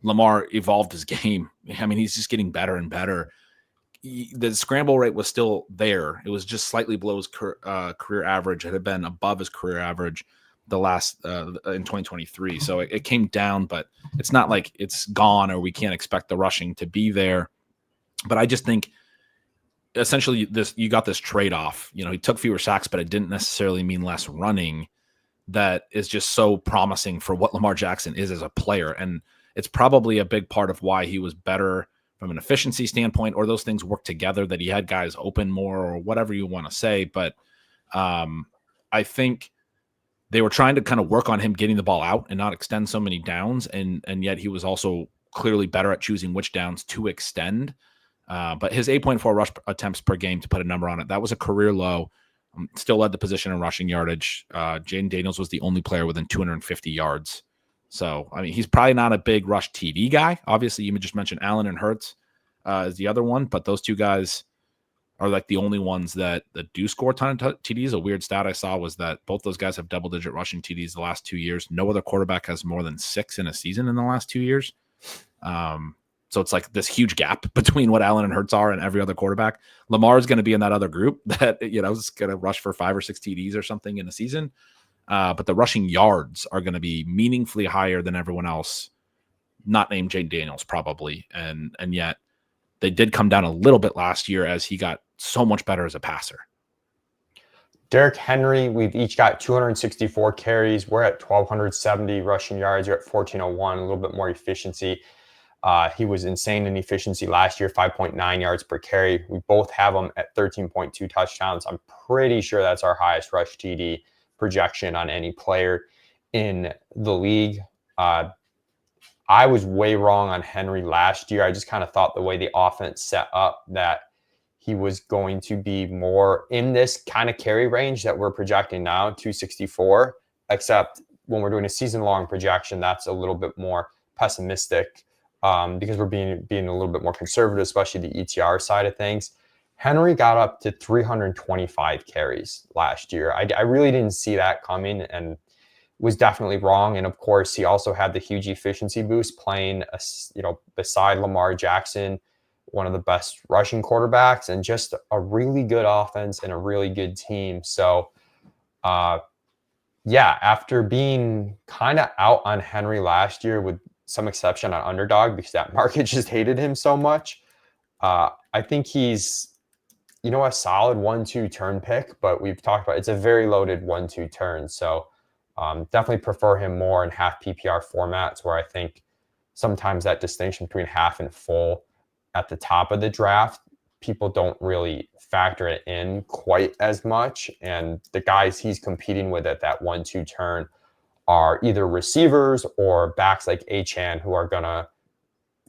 Lamar evolved his game. I mean, he's just getting better and better. The scramble rate was still there. It was just slightly below his career average. It had been above his career average the last in 2023. So it came down, but it's not like it's gone or we can't expect the rushing to be there. But I just think essentially you got this trade-off. He took fewer sacks, but it didn't necessarily mean less running. That is just so promising for what Lamar Jackson is as a player. And it's probably a big part of why he was better from an efficiency standpoint, or those things work together, that he had guys open more or whatever you want to say. But I think they were trying to kind of work on him getting the ball out and not extend so many downs. And yet he was also clearly better at choosing which downs to extend. But his 8.4 rush attempts per game, to put a number on it, that was a career low. Still led the position in rushing yardage. Jaden Daniels was the only player within 250 yards. So, I mean, he's probably not a big rush TD guy. Obviously, you just mentioned Allen and Hurts is the other one, but those 2 guys are like the only ones that do score a ton of TDs. A weird stat I saw was that both those guys have double-digit rushing TDs the last 2 years. No other quarterback has more than 6 in a season in the last 2 years. So it's like this huge gap between what Allen and Hurts are and every other quarterback. Lamar is going to be in that other group that, is going to rush for 5 or 6 TDs or something in a season. But the rushing yards are going to be meaningfully higher than everyone else, not named Jaden Daniels probably. And yet they did come down a little bit last year as he got so much better as a passer. Derrick Henry, we've each got 264 carries. We're at 1,270 rushing yards. You're at 1,401, a little bit more efficiency. He was insane in efficiency last year, 5.9 yards per carry. We both have him at 13.2 touchdowns. I'm pretty sure that's our highest rush TD projection on any player in the league. I was way wrong on Henry last year. I just kind of thought the way the offense set up that he was going to be more in this kind of carry range that we're projecting now, 264, except when we're doing a season-long projection, that's a little bit more pessimistic because we're being a little bit more conservative, especially the ETR side of things. Henry got up to 325 carries last year. I really didn't see that coming and was definitely wrong. And of course, he also had the huge efficiency boost playing, beside Lamar Jackson, one of the best rushing quarterbacks, and just a really good offense and a really good team. So, after being kind of out on Henry last year, with some exception on Underdog because that market just hated him so much, I think he's, a solid 1-2 turn pick, but we've talked about it's a very loaded 1-2 turn. So definitely prefer him more in half PPR formats, where I think sometimes that distinction between half and full at the top of the draft, people don't really factor it in quite as much. And the guys he's competing with at that 1-2 turn are either receivers or backs like Achane, who are going to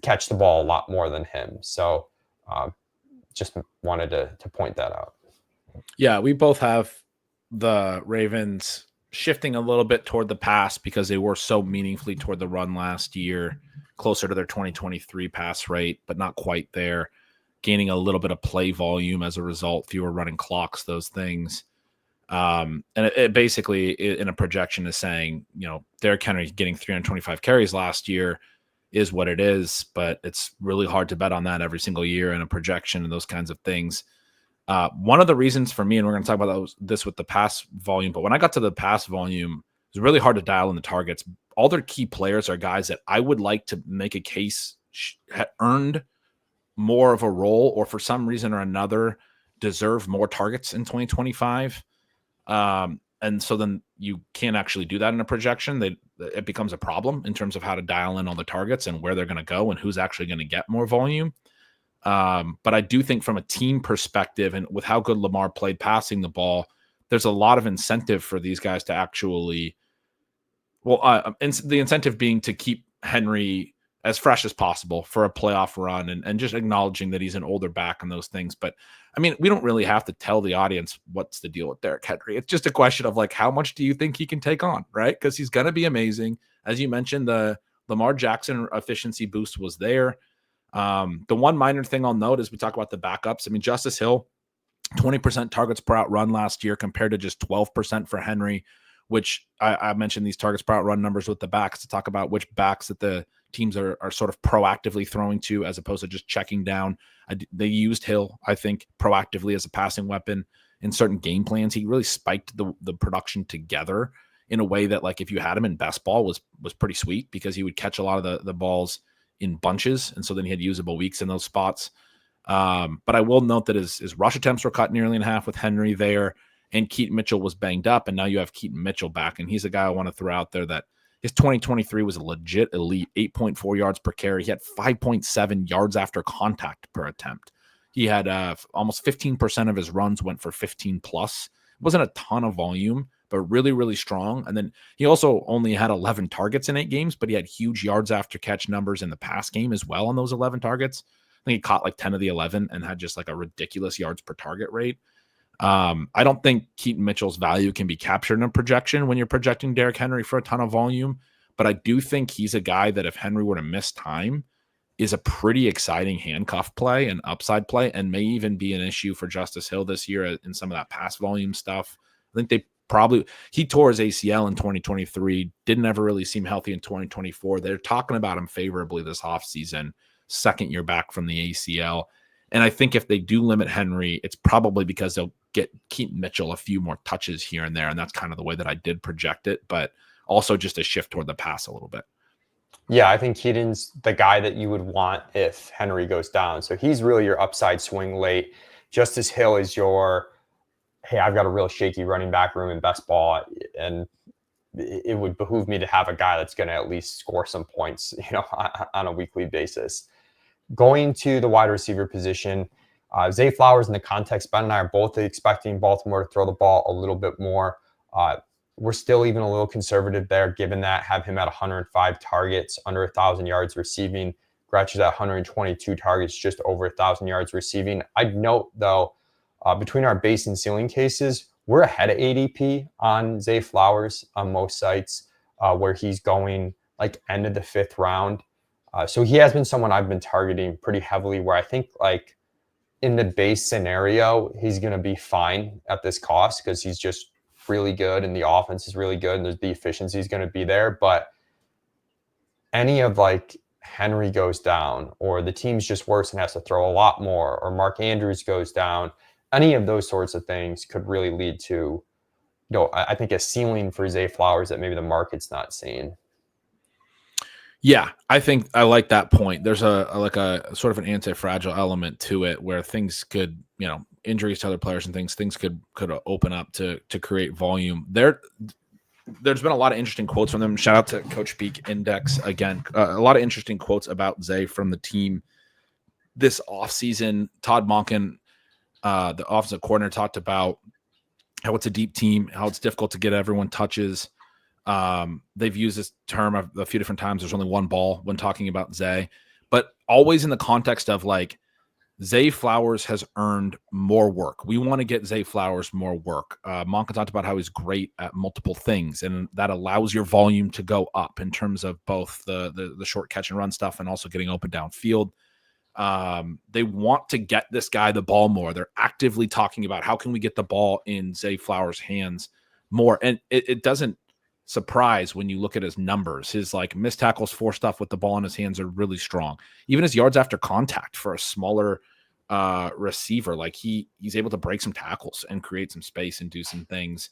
catch the ball a lot more than him. So just wanted to point that out. Yeah, we both have the Ravens shifting a little bit toward the pass because they were so meaningfully toward the run last year, closer to their 2023 pass rate, but not quite there. Gaining a little bit of play volume as a result, fewer running clocks, those things. And it basically, in a projection, is saying, Derrick Henry getting 325 carries last year is what it is, but it's really hard to bet on that every single year in a projection and those kinds of things. One of the reasons for me, and we're going to talk about this with the pass volume, but when I got to the pass volume, it was really hard to dial in the targets. All their key players are guys that I would like to make a case had earned more of a role, or for some reason or another deserve more targets in 2025. And so then you can't actually do that in a projection. It becomes a problem in terms of how to dial in all the targets and where they're going to go and who's actually going to get more volume. But I do think from a team perspective, and with how good Lamar played passing the ball, there's a lot of incentive for these guys to actually, the incentive being to keep Henry as fresh as possible for a playoff run, and just acknowledging that he's an older back and those things. But I mean, we don't really have to tell the audience what's the deal with Derrick Henry. It's just a question of how much do you think he can take on, right? Because he's going to be amazing. As you mentioned, the Lamar Jackson efficiency boost was there. The one minor thing I'll note is we talk about the backups. I mean, Justice Hill, 20% targets per out run last year compared to just 12% for Henry, which I mentioned these targets per out run numbers with the backs to talk about which backs that the teams are sort of proactively throwing to as opposed to just checking down. They used Hill, I think, proactively as a passing weapon in certain game plans. He really spiked the production together in a way that, if you had him in best ball, was pretty sweet, because he would catch a lot of the balls in bunches, and so then he had usable weeks in those spots. But I will note that his rush attempts were cut nearly in half with Henry there, and Keaton Mitchell was banged up, and now you have Keaton Mitchell back, and he's a guy I want to throw out there that his 2023 was a legit elite, 8.4 yards per carry. He had 5.7 yards after contact per attempt. He had almost 15% of his runs went for 15 plus. It wasn't a ton of volume, but really, really strong. And then he also only had 11 targets in 8 games, but he had huge yards after catch numbers in the pass game as well on those 11 targets. I think he caught 10 of the 11 and had just a ridiculous yards per target rate. I don't think Keaton Mitchell's value can be captured in a projection when you're projecting Derrick Henry for a ton of volume, but I do think he's a guy that if Henry were to miss time is a pretty exciting handcuff play and upside play, and may even be an issue for Justice Hill this year in some of that pass volume stuff. I think he tore his ACL in 2023, didn't ever really seem healthy in 2024. They're talking about him favorably this offseason, second year back from the ACL. And I think if they do limit Henry, it's probably because they'll get Keaton Mitchell a few more touches here and there. And that's kind of the way that I did project it, but also just a shift toward the pass a little bit. Yeah, I think Keaton's the guy that you would want if Henry goes down. So he's really your upside swing late. Justice Hill is your hey, I've got a real shaky running back room in best ball, and it would behoove me to have a guy that's going to at least score some points, on a weekly basis. Going to the wide receiver position, Zay Flowers, in the context, Ben and I are both expecting Baltimore to throw the ball a little bit more. We're still even a little conservative there, given that have him at 105 targets, under 1,000 yards receiving. Gretch is at 122 targets, just over 1,000 yards receiving. I'd note, though, between our base and ceiling cases, we're ahead of ADP on Zay Flowers on most sites, where he's going like end of the 5th round. So he has been someone I've been targeting pretty heavily, where I think like in the base scenario, he's going to be fine at this cost because he's just really good and the offense is really good and the efficiency is going to be there. But any of like Henry goes down, or the team's just worse and has to throw a lot more, or Mark Andrews goes down, any of those sorts of things could really lead to, I think a ceiling for Zay Flowers that maybe the market's not seeing. Yeah, I think I like that point. There's a sort of an anti-fragile element to it where things could, injuries to other players and things could open up to create volume. There's been a lot of interesting quotes from them. Shout out to Coach Peak Index again. A lot of interesting quotes about Zay from the team this offseason. Todd Monken, the offensive coordinator, talked about how it's a deep team, how it's difficult to get everyone touches. They've used this term a few different times. There's only one ball when talking about Zay, but always in the context of like Zay Flowers has earned more work. We want to get Zay Flowers more work. Monken talked about how he's great at multiple things, and that allows your volume to go up in terms of both the short catch and run stuff and also getting open downfield. They want to get this guy the ball more. They're actively talking about how can we get the ball in Zay Flowers' hands more. And it doesn't surprise when you look at his numbers. His like missed tackles for stuff with the ball in his hands are really strong. Even his yards after contact for a smaller receiver, like he's able to break some tackles and create some space and do some things.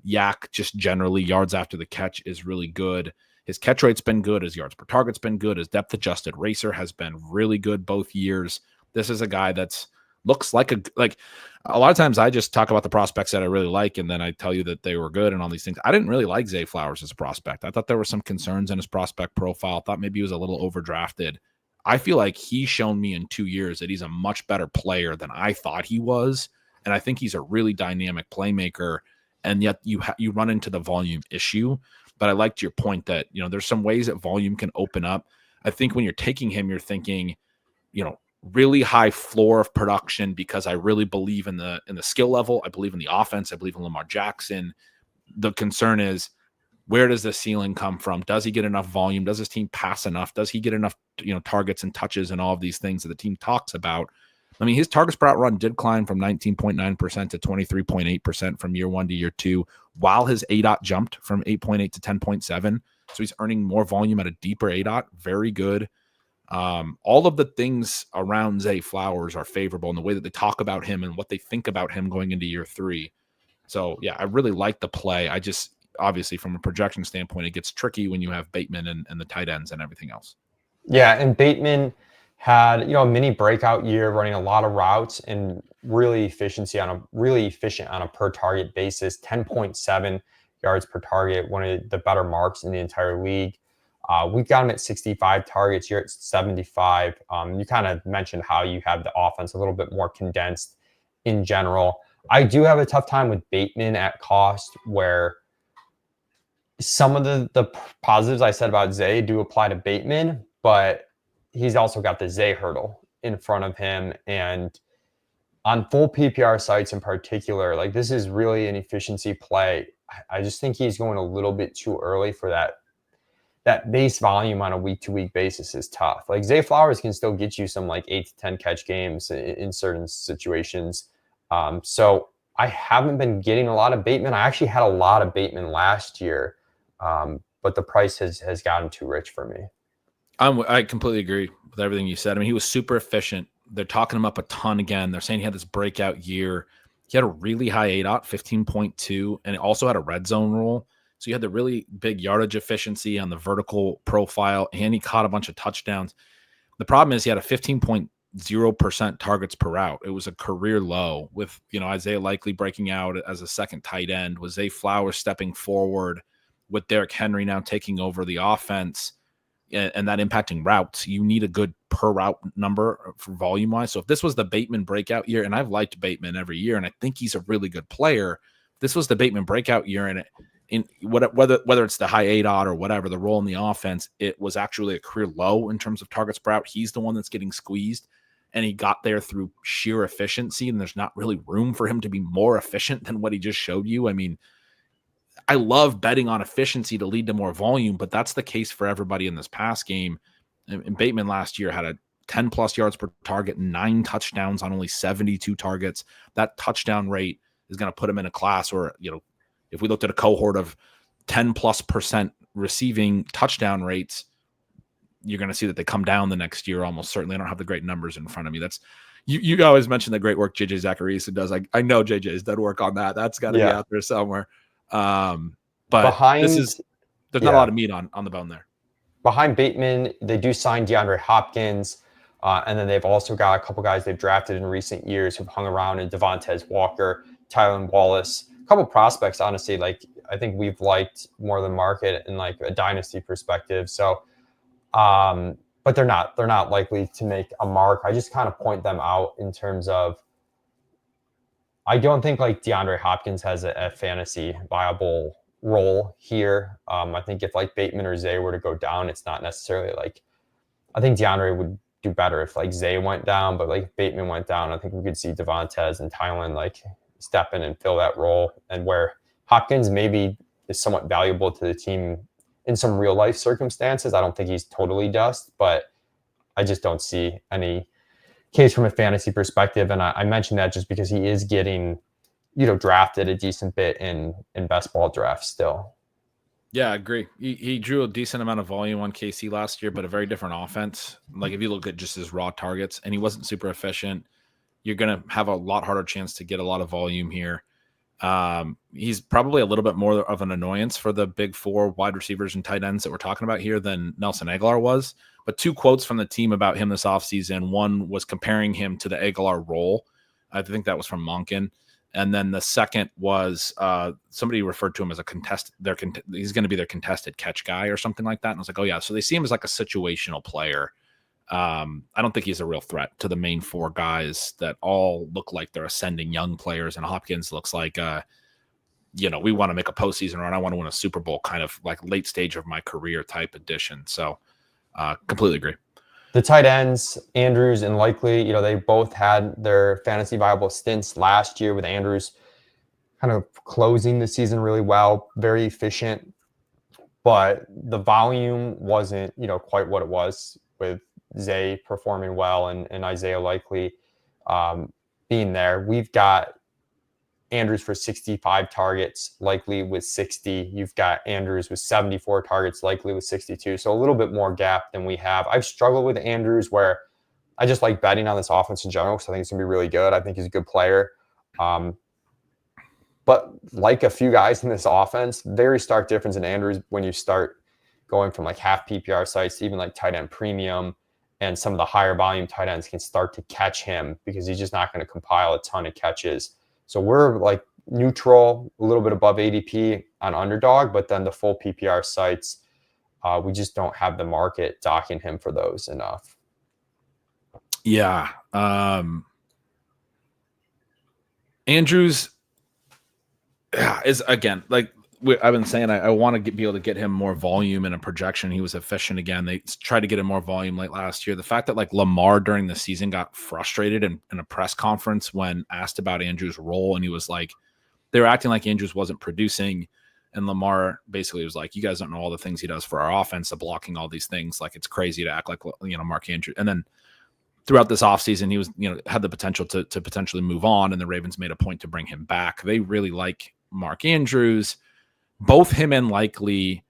Yak just generally yards after the catch is really good. His catch rate's been good. His yards per target's been good. His depth adjusted racer has been really good both years. This is a guy that's looks like a lot of times I just talk about the prospects that I really like, and then I tell you that they were good and all these things. I didn't really like Zay Flowers as a prospect. I thought there were some concerns in his prospect profile. I thought maybe he was a little overdrafted. I feel like he's shown me in 2 years that he's a much better player than I thought he was, and I think he's a really dynamic playmaker, and yet you run into the volume issue. But I liked your point that, there's some ways that volume can open up. I think when you're taking him, you're thinking, really high floor of production because I really believe in the skill level. I believe in the offense. I believe in Lamar Jackson. The concern is, where does the ceiling come from? Does he get enough volume? Does his team pass enough? Does he get enough, targets and touches and all of these things that the team talks about? I mean, his targets per out run did climb from 19.9% to 23.8% from year 1 to year 2, while his ADOT jumped from 8.8 to 10.7. So he's earning more volume at a deeper ADOT. Very good. All of the things around Zay Flowers are favorable in the way that they talk about him and what they think about him going into year 3. So yeah, I really like the play. I just, obviously from a projection standpoint, it gets tricky when you have Bateman and the tight ends and everything else. Yeah. And Bateman had, a mini breakout year, running a lot of routes and really efficient on a per target basis, 10.7 yards per target, one of the better marks in the entire league. We've got him at 65 targets. You're at 75. You kind of mentioned how you have the offense a little bit more condensed in general. I do have a tough time with Bateman at cost, where some of the positives I said about Zay do apply to Bateman, but he's also got the Zay hurdle in front of him. And on full PPR sites in particular, like, this is really an efficiency play. I just think he's going a little bit too early for that. That base volume on a week-to-week basis is tough. Like, Zay Flowers can still get you some like 8 to 10 catch games in certain situations. So I haven't been getting a lot of Bateman. I actually had a lot of Bateman last year, but the price has gotten too rich for me. I completely agree with everything you said. I mean, he was super efficient. They're talking him up a ton again. They're saying he had this breakout year. He had a really high ADOT, 15.2, and it also had a red zone rule. So you had the really big yardage efficiency on the vertical profile, and he caught a bunch of touchdowns. The problem is he had a 15.2 0% targets per route. It was a career low with, Isaiah Likely breaking out as a second tight end, with Zay Flowers stepping forward, with Derrick Henry now taking over the offense, and that impacting routes. You need a good per route number for volume wise. So if this was the Bateman breakout year, and I've liked Bateman every year, and I think he's a really good player, this was the Bateman breakout year, and whether it's the high ADOT or whatever, the role in the offense, it was actually a career low in terms of targets per route. He's the one that's getting squeezed, and he got there through sheer efficiency, and there's not really room for him to be more efficient than what he just showed you. I mean, I love betting on efficiency to lead to more volume, but that's the case for everybody in this pass game. And Bateman last year had a 10 plus yards per target, 9 touchdowns on only 72 targets. That touchdown rate is going to put him in a class where, if we looked at a cohort of 10+% receiving touchdown rates, you're going to see that they come down the next year almost certainly. I don't have the great numbers in front of me. That's you always mention the great work JJ Zachariason does. I know JJ's done work on that. That's got to be out there somewhere. But there's not a lot of meat on the bone there. Behind Bateman, they do sign DeAndre Hopkins, and then they've also got a couple guys they've drafted in recent years who've hung around in Devontae Walker, Tylan Wallace, a couple prospects, honestly, like I think we've liked more than market in like a dynasty perspective. So, but they're not likely to make a mark. I just kind of point them out in terms of, I don't think like DeAndre Hopkins has a fantasy viable role here. I think if like Bateman or Zay were to go down, it's not necessarily like, I think DeAndre would do better if like Zay went down, but like Bateman went down, I think we could see Devontae and Tylan like step in and fill that role. And where Hopkins maybe is somewhat valuable to the team in some real life circumstances, I don't think he's totally dust, but I just don't see any case from a fantasy perspective. And I mentioned that just because he is getting, drafted a decent bit in best ball drafts still. Yeah, I agree. He drew a decent amount of volume on KC last year, but a very different offense. Like if you look at just his raw targets, and he wasn't super efficient, you're going to have a lot harder chance to get a lot of volume here. He's probably a little bit more of an annoyance for the big 4 wide receivers and tight ends that we're talking about here than Nelson Aguilar was. But 2 quotes from the team about him this offseason. One was comparing him to the Aguilar role. I think that was from Monken. And then the second was somebody referred to him as a contested. He's going to be their contested catch guy or something like that. And I was like, oh yeah. So they see him as like a situational player. I don't think he's a real threat to the main 4 guys that all look like they're ascending young players. And Hopkins looks like, we want to make a postseason run. I want to win a Super Bowl kind of like late stage of my career type addition. So completely agree. The tight ends, Andrews and Likely, they both had their fantasy viable stints last year, with Andrews kind of closing the season really well, very efficient, but the volume wasn't, quite what it was, with Zay performing well and Isaiah Likely being there. We've got Andrews for 65 targets, Likely with 60. You've got Andrews with 74 targets, Likely with 62. So a little bit more gap than we have. I've struggled with Andrews, where I just like betting on this offense in general because I think it's going to be really good. I think he's a good player. But like a few guys in this offense, very stark difference in Andrews when you start going from like half PPR sites to even like tight end premium, and some of the higher volume tight ends can start to catch him because he's just not going to compile a ton of catches. So we're like neutral, a little bit above ADP on underdog, but then the full PPR sites, we just don't have the market docking him for those enough. Yeah. Andrews is, again, like I've been saying, I want to be able to get him more volume in a projection. He was efficient again. They tried to get him more volume late last year. The fact that like Lamar during the season got frustrated in a press conference when asked about Andrews' role, and he was like, they were acting like Andrews wasn't producing, and Lamar basically was like, you guys don't know all the things he does for our offense, the blocking, all these things. Like, it's crazy to act like, Mark Andrews. And then throughout this offseason, he was, had the potential to potentially move on, and the Ravens made a point to bring him back. They really like Mark Andrews. Both him and Likely,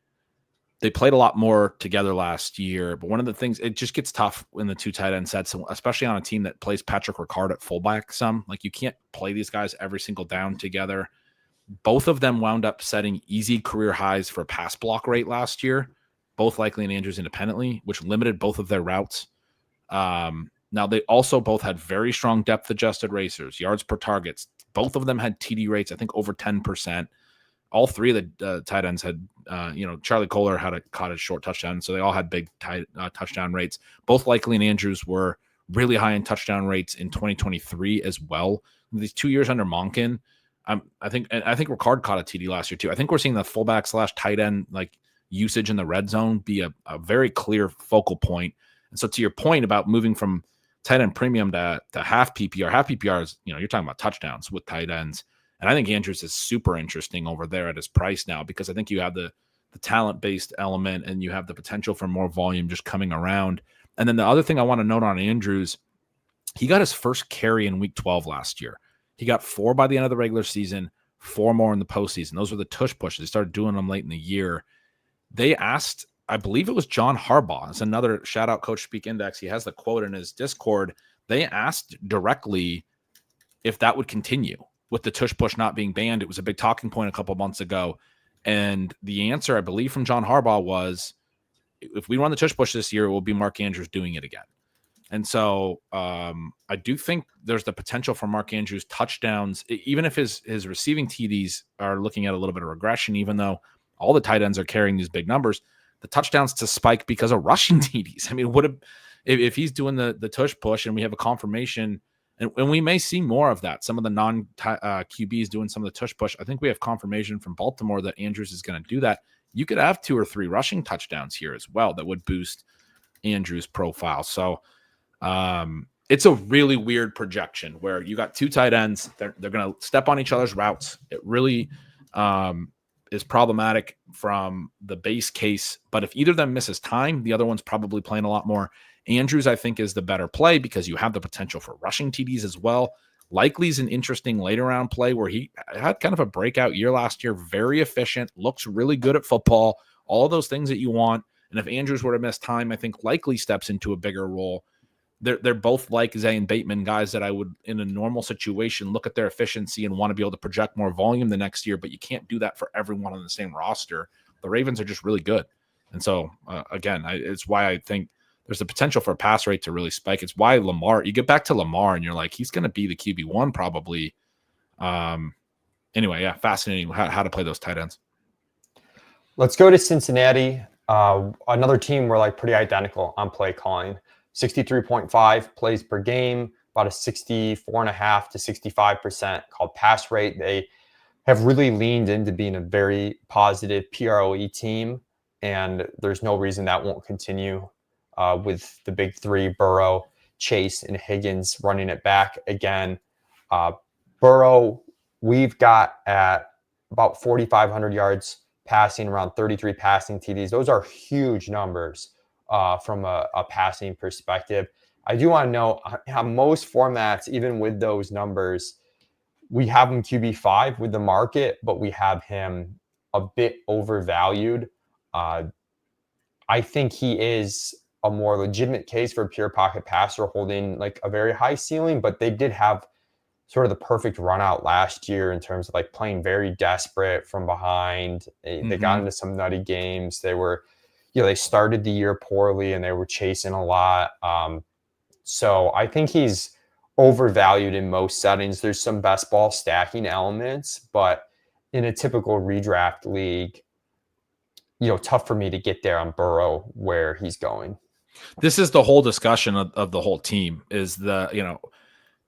they played a lot more together last year. But one of the things, it just gets tough in the 2 tight end sets, especially on a team that plays Patrick Ricard at fullback some. Like, you can't play these guys every single down together. Both of them wound up setting easy career highs for pass block rate last year, both Likely and Andrews independently, which limited both of their routes. Now, they also both had very strong depth-adjusted racers, yards per targets. Both of them had TD rates, I think, over 10%. All three of the tight ends had, Charlie Kohler caught a short touchdown, so they all had big touchdown rates. Both Likely and Andrews were really high in touchdown rates in 2023 as well. These 2 years under Monken, I think Ricard caught a TD last year too. I think we're seeing the fullback / tight end like usage in the red zone be a very clear focal point. And so, to your point about moving from tight end premium to half PPR is, you're talking about touchdowns with tight ends. And I think Andrews is super interesting over there at his price now, because I think you have the talent-based element and you have the potential for more volume just coming around. And then the other thing I want to note on Andrews, he got his first carry in week 12 last year. He got 4 by the end of the regular season, 4 more in the postseason. Those were the tush pushes. They started doing them late in the year. They asked, I believe it was John Harbaugh. It's another shout out Coach Speak Index. He has the quote in his Discord. They asked directly if that would continue with the tush push not being banned. It was a big talking point a couple months ago. And the answer, I believe, from John Harbaugh was, if we run the tush push this year, it will be Mark Andrews doing it again. And so I do think there's the potential for Mark Andrews touchdowns, even if his receiving TDs are looking at a little bit of regression, even though all the tight ends are carrying these big numbers, the touchdowns to spike because of rushing TDs. I mean, if he's doing the tush push and we have a confirmation, and we may see more of that, some of the non-QBs doing some of the tush push, I think we have confirmation from Baltimore that Andrews is going to do that. You could have 2 or 3 rushing touchdowns here as well that would boost Andrews' profile. So it's a really weird projection where you got 2 tight ends. They're going to step on each other's routes. It really is problematic from the base case. But if either of them misses time, the other one's probably playing a lot more. Andrews, I think, is the better play because you have the potential for rushing TDs as well. Likely's an interesting later round play where he had kind of a breakout year last year, very efficient, looks really good at football, all those things that you want. And if Andrews were to miss time, I think Likely steps into a bigger role. They're both like Zay and Bateman, guys that I would, in a normal situation, look at their efficiency and want to be able to project more volume the next year, but you can't do that for everyone on the same roster. The Ravens are just really good. And so, again, it's why I think there's the potential for a pass rate to really spike. It's why Lamar, you get back to Lamar and you're like, he's going to be the QB1 probably. Anyway, yeah, fascinating how to play those tight ends. Let's go to Cincinnati. Another team we're like pretty identical on play calling. 63.5 plays per game, about a 64.5 to 65% called pass rate. They have really leaned into being a very positive PROE team, and there's no reason that won't continue with the big 3, Burrow, Chase, and Higgins running it back again. Burrow, we've got at about 4,500 yards passing, around 33 passing TDs. Those are huge numbers from a passing perspective. I do want to know, on most formats, even with those numbers, we have him QB5 with the market, but we have him a bit overvalued. I think he is a more legitimate case for a pure pocket passer holding like a very high ceiling, but they did have sort of the perfect run out last year in terms of like playing very desperate from behind. They got into some nutty games. They were, they started the year poorly and they were chasing a lot. So I think he's overvalued in most settings. There's some best ball stacking elements, but in a typical redraft league, tough for me to get there on Burrow where he's going. This is the whole discussion of the whole team is their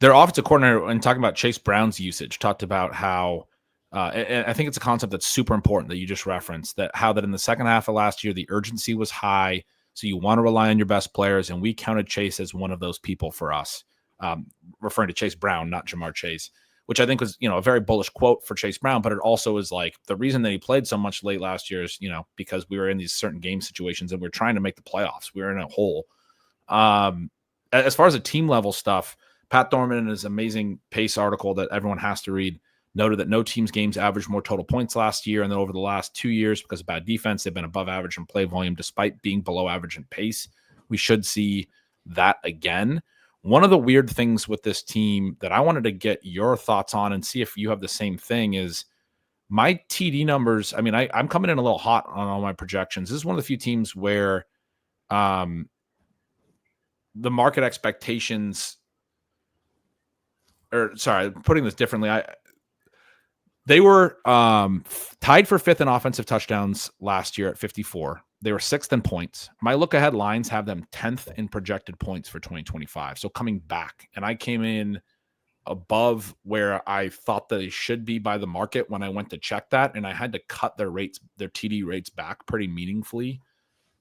offensive coordinator, and talking about Chase Brown's usage, talked about how, and I think it's a concept that's super important that you just referenced, that in the second half of last year, the urgency was high. So you want to rely on your best players. And we counted Chase as one of those people for us, referring to Chase Brown, not Jamar Chase, which I think was, a very bullish quote for Chase Brown. But it also is like the reason that he played so much late last year is, because we were in these certain game situations and we're trying to make the playoffs. We were in a hole. As far as the team level stuff, Pat Thorman, in his amazing Pace article that everyone has to read, noted that no team's games averaged more total points last year. And then over the last 2 years, because of bad defense, they've been above average in play volume, despite being below average in pace. We should see that again. One of the weird things with this team that I wanted to get your thoughts on and see if you have the same thing is my TD numbers. I mean, I'm coming in a little hot on all my projections. This is one of the few teams where the market expectations, or sorry, putting this differently, they were tied for 5th in offensive touchdowns last year at 54. They were 6th in points. My look-ahead lines have them 10th in projected points for 2025. So coming back, and I came in above where I thought that they should be by the market when I went to check that, and I had to cut their rates, their TD rates back pretty meaningfully.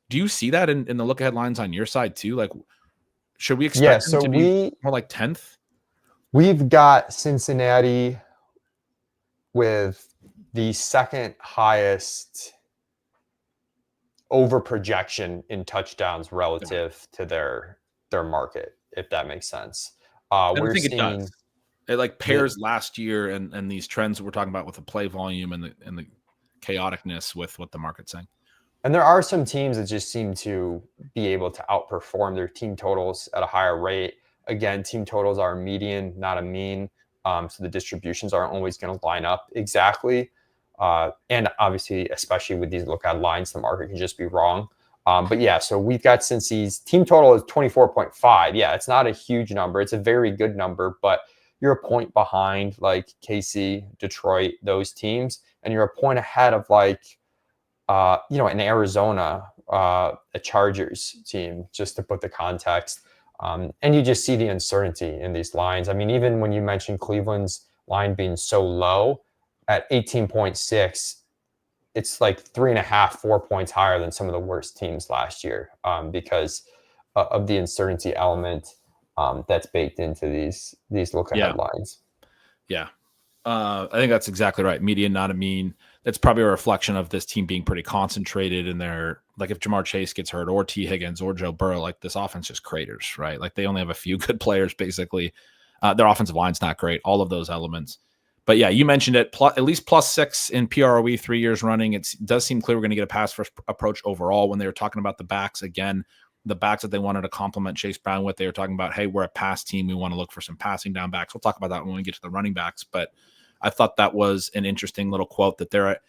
Do you see that in the look-ahead lines on your side too? Like, should we expect them to be more like 10th? We've got Cincinnati with the second highest over projection in touchdowns relative to their market, if that makes sense. We're I think it does. It like pairs last year and these trends we're talking about with the play volume and the chaoticness with what the market's saying. And there are some teams that just seem to be able to outperform their team totals at a higher rate. Again, team totals are a median, not a mean. So the distributions aren't always going to line up exactly. And obviously, especially with these look-ahead lines, the market can just be wrong. But yeah, so we've got Cincy's team total is 24.5. Yeah, it's not a huge number. It's a very good number, but you're a point behind like KC, Detroit, those teams. And you're a point ahead of like, in Arizona, a Chargers team, just to put the context. And you just see the uncertainty in these lines. I mean, even when you mentioned Cleveland's line being so low at 18.6, it's like 3.5, 4 points higher than some of the worst teams last year because of the uncertainty element that's baked into these look-ahead lines. Yeah. I think that's exactly right. Median, not a mean. That's probably a reflection of this team being pretty concentrated in their, like if Jamar Chase gets hurt or T Higgins or Joe Burrow, like this offense just craters, right? Like they only have a few good players, basically. Their offensive line's not great, all of those elements. But yeah, you mentioned it, at least +6 in PROE 3 years running. It does seem clear we're going to get a pass first approach overall. When they were talking about the backs, again, the backs that they wanted to complement Chase Brown with, they were talking about, hey, we're a pass team. We want to look for some passing down backs. We'll talk about that when we get to the running backs. But I thought that was an interesting little quote that they're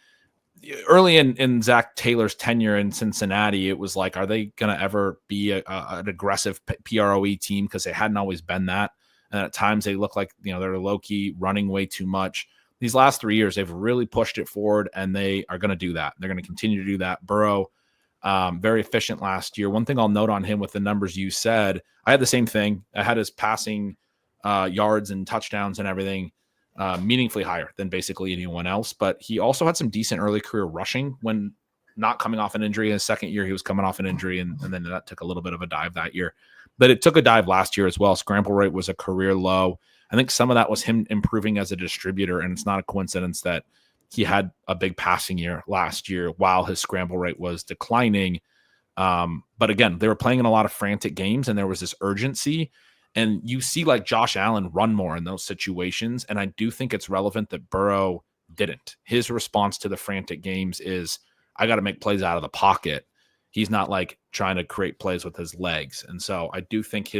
early in Zach Taylor's tenure in Cincinnati. It was like, are they going to ever be an aggressive PROE team? Because they hadn't always been that. And at times they look like, they're low key running way too much. These last 3 years, they've really pushed it forward and they are going to do that. They're going to continue to do that. Burrow, very efficient last year. One thing I'll note on him with the numbers you said, I had the same thing. I had his passing yards and touchdowns and everything meaningfully higher than basically anyone else. But he also had some decent early career rushing when not coming off an injury. In his second year, he was coming off an injury, and then that took a little bit of a dive that year. But it took a dive last year as well. Scramble rate was a career low. I think some of that was him improving as a distributor, and it's not a coincidence that he had a big passing year last year while his scramble rate was declining. But again, they were playing in a lot of frantic games, and there was this urgency. And you see like Josh Allen run more in those situations. And I do think it's relevant that Burrow didn't. His response to the frantic games is, I got to make plays out of the pocket. He's not like trying to create plays with his legs. And so I do think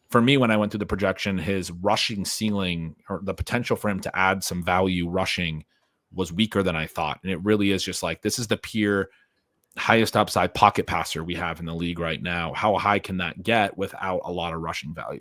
for me, when I went through the projection, his rushing ceiling or the potential for him to add some value rushing was weaker than I thought. And it really is just like, this is the pure highest upside pocket passer we have in the league right now. How high can that get without a lot of rushing value?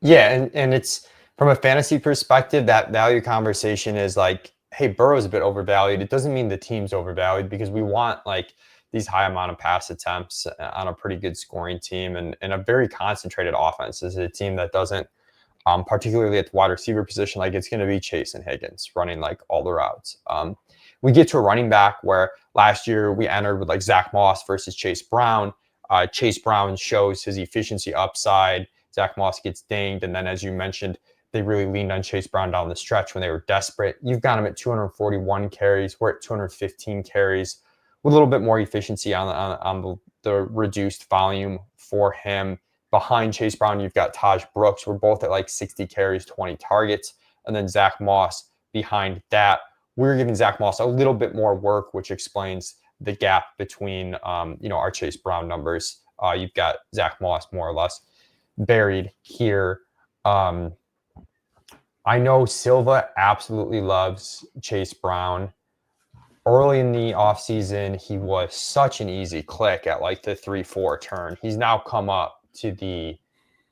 Yeah, and it's from a fantasy perspective, that value conversation is like, hey, Burrow's a bit overvalued. It doesn't mean the team's overvalued because we want like these high amount of pass attempts on a pretty good scoring team and a very concentrated offense. This is a team that doesn't, particularly at the wide receiver position, like it's going to be Chase and Higgins running like all the routes. We get to a running back where last year we entered with like Zach Moss versus Chase Brown. Chase Brown shows his efficiency upside. Zach Moss gets dinged. And then, as you mentioned, they really leaned on Chase Brown down the stretch when they were desperate. You've got him at 241 carries. We're at 215 carries with a little bit more efficiency on the reduced volume for him. Behind Chase Brown, you've got Taj Brooks. We're both at like 60 carries, 20 targets. And then Zach Moss behind that. We're giving Zach Moss a little bit more work, which explains the gap between, our Chase Brown numbers. You've got Zach Moss more or less buried here. I know Silva absolutely loves Chase Brown. Early in the offseason, he was such an easy click at like the 3-4 turn. He's now come up to the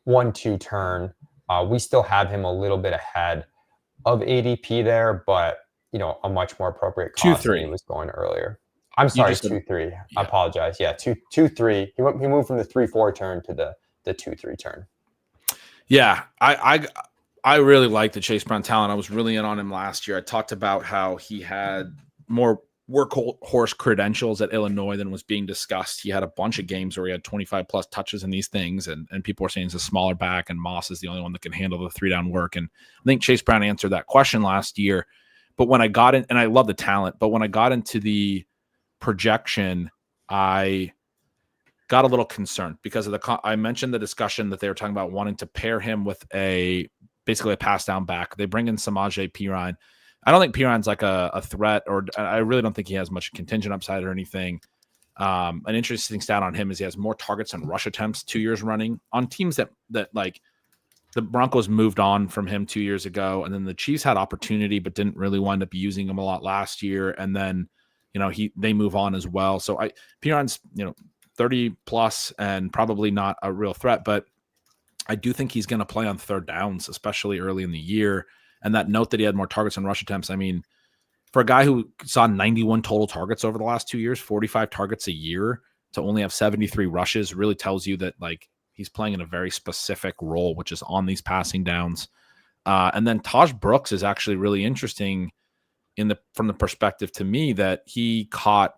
1-2 turn. We still have him a little bit ahead of ADP there, but a much more appropriate cost than he was going earlier. I'm sorry, 2-3. I apologize. Yeah, 2-3. He moved from the 3-4 turn to the 2-3 turn. Yeah, I really like the Chase Brown talent. I was really in on him last year. I talked about how he had more workhorse credentials at Illinois than was being discussed. He had a bunch of games where he had 25 plus touches in these things, and people were saying he's a smaller back, and Moss is the only one that can handle the 3-down work. And I think Chase Brown answered that question last year. But when I got in, and I love the talent, but when I got into the projection, I got a little concerned because of I mentioned the discussion that they were talking about wanting to pair him with basically a pass down back. They bring in Samaje Perine. I don't think Perine's like a threat, or I really don't think he has much contingent upside or anything. An interesting stat on him is he has more targets and rush attempts 2 years running on teams that like the Broncos moved on from him 2 years ago, and then the Chiefs had opportunity but didn't really wind up using him a lot last year, and then they move on as well. So Perine's 30 plus and probably not a real threat, but I do think he's going to play on third downs, especially early in the year. And that note that he had more targets and rush attempts, I mean, for a guy who saw 91 total targets over the last 2 years, 45 targets a year, to only have 73 rushes really tells you that like he's playing in a very specific role, which is on these passing downs. And then Taj Brooks is actually really interesting from the perspective to me that he caught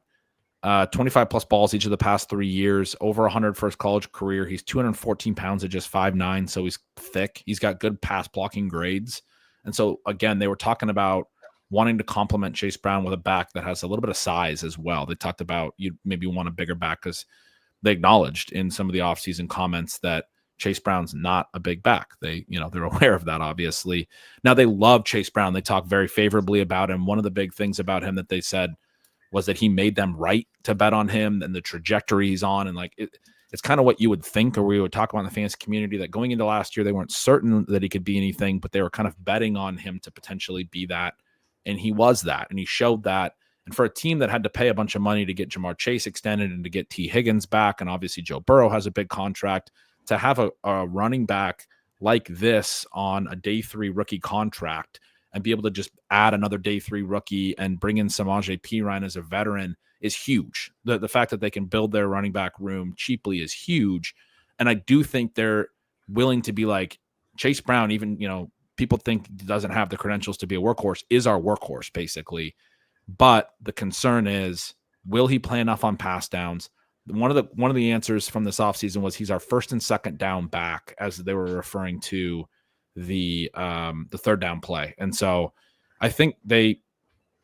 25 plus balls each of the past 3 years, over 100 for his college career. He's 214 pounds at just 5'9", so he's thick. He's got good pass blocking grades. And so, again, they were talking about wanting to complement Chase Brown with a back that has a little bit of size as well. They talked about you maybe want a bigger back because they acknowledged in some of the offseason comments that Chase Brown's not a big back. They're aware of that, obviously. Now, they love Chase Brown. They talk very favorably about him. One of the big things about him that they said was that he made them right to bet on him and the trajectory he's on. And like it's kind of what you would think, or we would talk about in the fantasy community, that going into last year, they weren't certain that he could be anything, but they were kind of betting on him to potentially be that. And he was that, and he showed that. And for a team that had to pay a bunch of money to get Jamar Chase extended and to get T. Higgins back, and obviously Joe Burrow has a big contract, to have a running back like this on a day 3 rookie contract and be able to just add another day 3 rookie and bring in Samaje Perine as a veteran is huge. The fact that they can build their running back room cheaply is huge. And I do think they're willing to be like Chase Brown, even, people think doesn't have the credentials to be a workhorse, is our workhorse basically. But the concern is, will he play enough on pass downs? One of the answers from this offseason was he's our first and second down back, as they were referring to the third down play. And so I think they're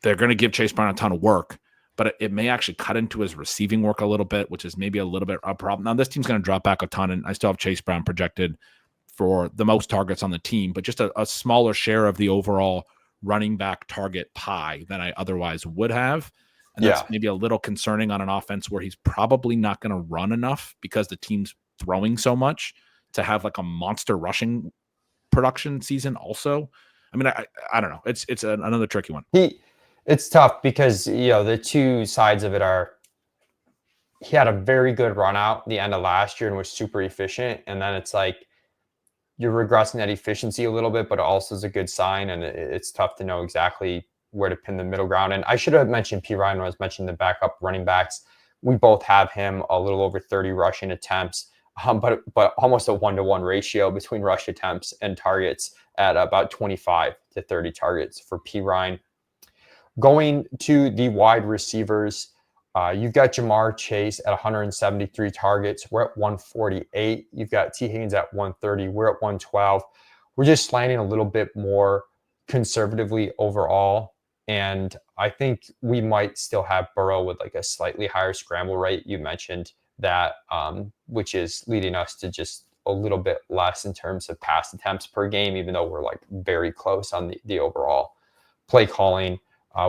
going to give Chase Brown a ton of work, but it may actually cut into his receiving work a little bit, which is maybe a little bit a problem. Now, this team's going to drop back a ton, and I still have Chase Brown projected for the most targets on the team, but just a smaller share of the overall running back target pie than I otherwise would have. And that's maybe a little concerning on an offense where he's probably not going to run enough because the team's throwing so much to have like a monster rushing production season also. I mean, I don't know. It's another tricky one. It's tough because, the two sides of it are, he had a very good run out the end of last year and was super efficient. And then it's like, you're regressing that efficiency a little bit, but it also is a good sign. And it's tough to know exactly where to pin the middle ground. And I should have mentioned Perine when I was mentioning the backup running backs. We both have him a little over 30 rushing attempts, but almost a 1-to-1 ratio between rush attempts and targets at about 25 to 30 targets for Perine. Going to the wide receivers, you've got Jamar Chase at 173 targets. We're at 148. You've got T. Higgins at 130. We're at 112. We're just slanting a little bit more conservatively overall. And I think we might still have Burrow with like a slightly higher scramble rate. You mentioned that, which is leading us to just a little bit less in terms of pass attempts per game, even though we're like very close on the overall play calling.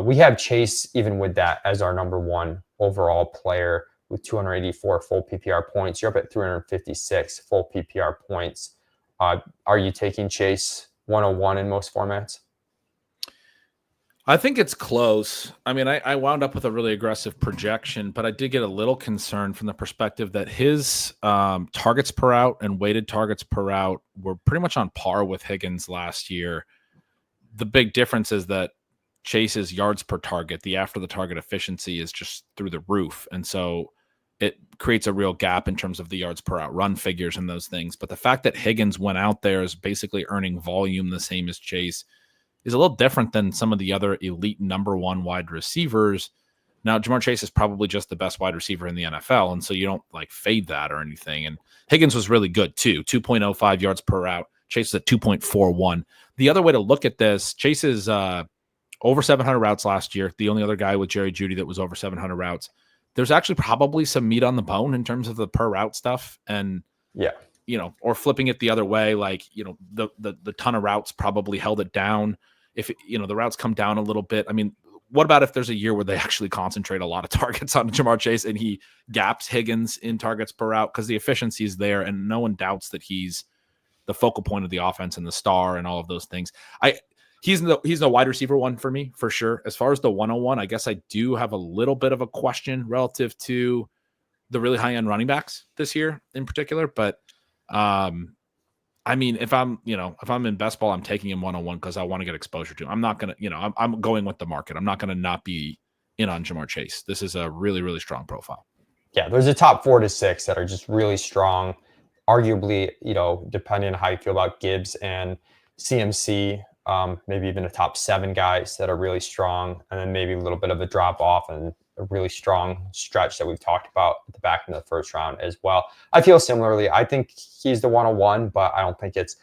We have Chase, even with that, as our number 1 overall player with 284 full PPR points. You're up at 356 full PPR points. Are you taking Chase 101 in most formats? I think it's close. I mean, I wound up with a really aggressive projection, but I did get a little concerned from the perspective that his targets per out and weighted targets per out were pretty much on par with Higgins last year. The big difference is that Chase's yards per target, the after the target efficiency is just through the roof. And so it creates a real gap in terms of the yards per out run figures and those things. But the fact that Higgins went out there is basically earning volume the same as Chase is a little different than some of the other elite number one wide receivers. Now, Jamar Chase is probably just the best wide receiver in the NFL, and so you don't like fade that or anything. And Higgins was really good too, 2.05 yards per route. Chase is at 2.41. The other way to look at this, Chase is over 700 routes last year. The only other guy with Jerry Jeudy that was over 700 routes. There's actually probably some meat on the bone in terms of the per route stuff. And yeah, or flipping it the other way, like, the ton of routes probably held it down. If, the routes come down a little bit, I mean, what about if there's a year where they actually concentrate a lot of targets on Jamar Chase and he gaps Higgins in targets per route because the efficiency is there and no one doubts that he's the focal point of the offense and the star and all of those things. He's the wide receiver one for me, for sure. As far as the 101, I guess I do have a little bit of a question relative to the really high-end running backs this year in particular, but I mean, if I'm in best ball, I'm taking him 101 because I want to get exposure to him. I'm not going to, I'm going with the market. I'm not going to not be in on Jamar Chase. This is a really, really strong profile. Yeah, there's a top 4 to 6 that are just really strong. Arguably, depending on how you feel about Gibbs and CMC, maybe even a top 7 guys that are really strong, and then maybe a little bit of a drop off and a really strong stretch that we've talked about at the back in the first round as well. I feel similarly. I think he's the 101, but I don't think it's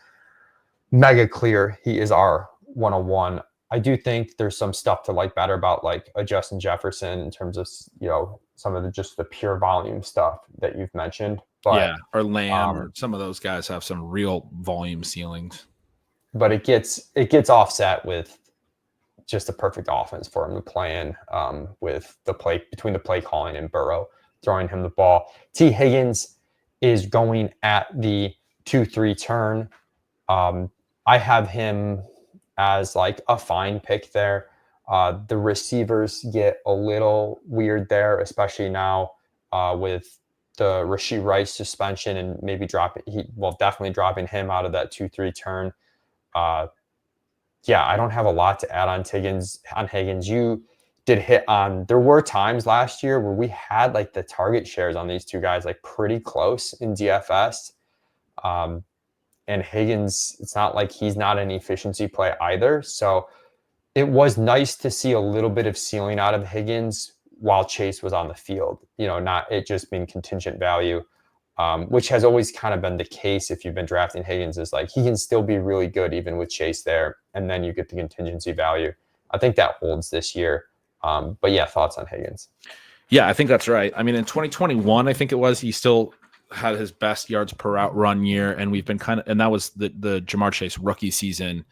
mega clear he is our 101. I do think there's some stuff to like better about like a Justin Jefferson in terms of, some of just the pure volume stuff that you've mentioned. But, yeah, or Lamb or some of those guys have some real volume ceilings. But it gets offset with just a perfect offense for him to play in, with the play between the play calling and Burrow throwing him the ball. T. Higgins is going at the 2-3 turn. I have him as like a fine pick there. The receivers get a little weird there, especially now with the Rashee Rice suspension and maybe definitely dropping him out of that 2-3 turn. Yeah, I don't have a lot to add on Higgins. You did hit on, there were times last year where we had like the target shares on these two guys like pretty close in DFS. And Higgins, it's not like he's not an efficiency play either. So it was nice to see a little bit of ceiling out of Higgins while Chase was on the field, not it just being contingent value. Which has always kind of been the case if you've been drafting Higgins, is like he can still be really good even with Chase there, and then you get the contingency value. I think that holds this year. But yeah, thoughts on Higgins? Yeah, I think that's right. I mean, in 2021, I think it was, he still had his best yards per route run year, and we've been and that was the Jamar Chase rookie season,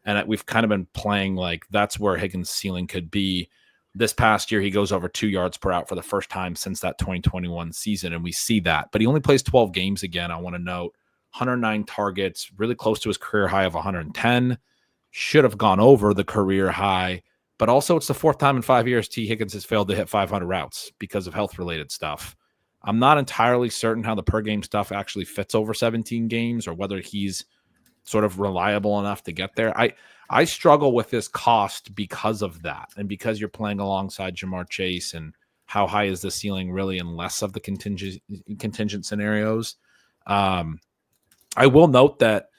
and we've kind of been playing like that's where Higgins' ceiling could be. This past year, he goes over 2 yards per out for the first time since that 2021 season, and we see that. But he only plays 12 games again. I want to note 109 targets, really close to his career high of 110. Should have gone over the career high, but also it's the 4th time in 5 years T. Higgins has failed to hit 500 routes because of health-related stuff. I'm not entirely certain how the per-game stuff actually fits over 17 games or whether he's sort of reliable enough to get there. I struggle with this cost because of that, and because you're playing alongside Jamar Chase, and how high is the ceiling really in less of the contingent scenarios. I will note that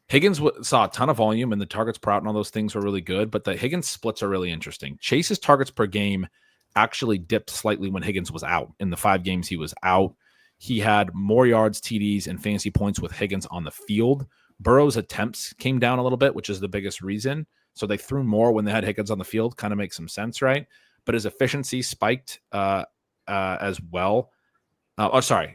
Higgins saw a ton of volume, and the targets per out and all those things were really good, but the Higgins splits are really interesting. Chase's targets per game actually dipped slightly when Higgins was out. In the 5 games he was out, he had more yards, TDs, and fantasy points with Higgins on the field. Burrow's attempts came down a little bit, which is the biggest reason. So they threw more when they had Higgins on the field. Kind of makes some sense, right? But his efficiency spiked as well.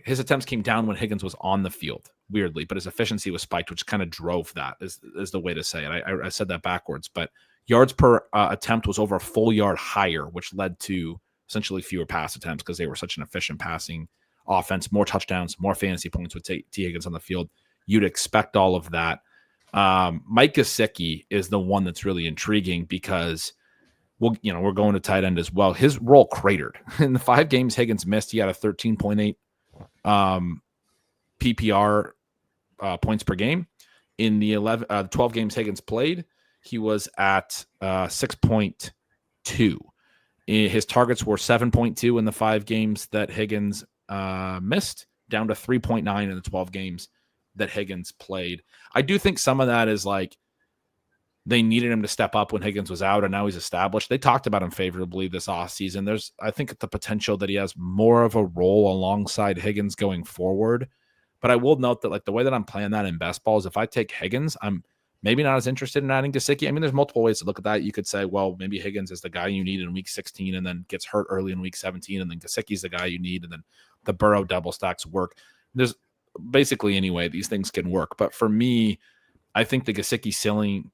His attempts came down when Higgins was on the field, weirdly, but his efficiency was spiked, which kind of drove that, is the way to say it. I said that backwards, but yards per attempt was over a full yard higher, which led to essentially fewer pass attempts because they were such an efficient passing offense, more touchdowns, more fantasy points with T. Higgins on the field. You'd expect all of that. Mike Gesicki is the one that's really intriguing because we're going to tight end as well. His role cratered in the 5 games Higgins missed. He had a 13.8 PPR points per game. In the 12 games Higgins played, he was at 6.2. His targets were 7.2 in the 5 games that Higgins missed, down to 3.9 in the 12 games that Higgins played. I do think some of that is like they needed him to step up when Higgins was out, and now he's established. They talked about him favorably this offseason. There's, I think, the potential that he has more of a role alongside Higgins going forward. But I will note that, like, the way that I'm playing that in best ball is if I take Higgins, I'm maybe not as interested in adding Gesicki. I mean, there's multiple ways to look at that. You could say, well, maybe Higgins is the guy you need in week 16 and then gets hurt early in week 17, and then Gesicki's the guy you need, and then the Burrow double stacks work. There's basically any way these things can work. But for me, I think the Gesicki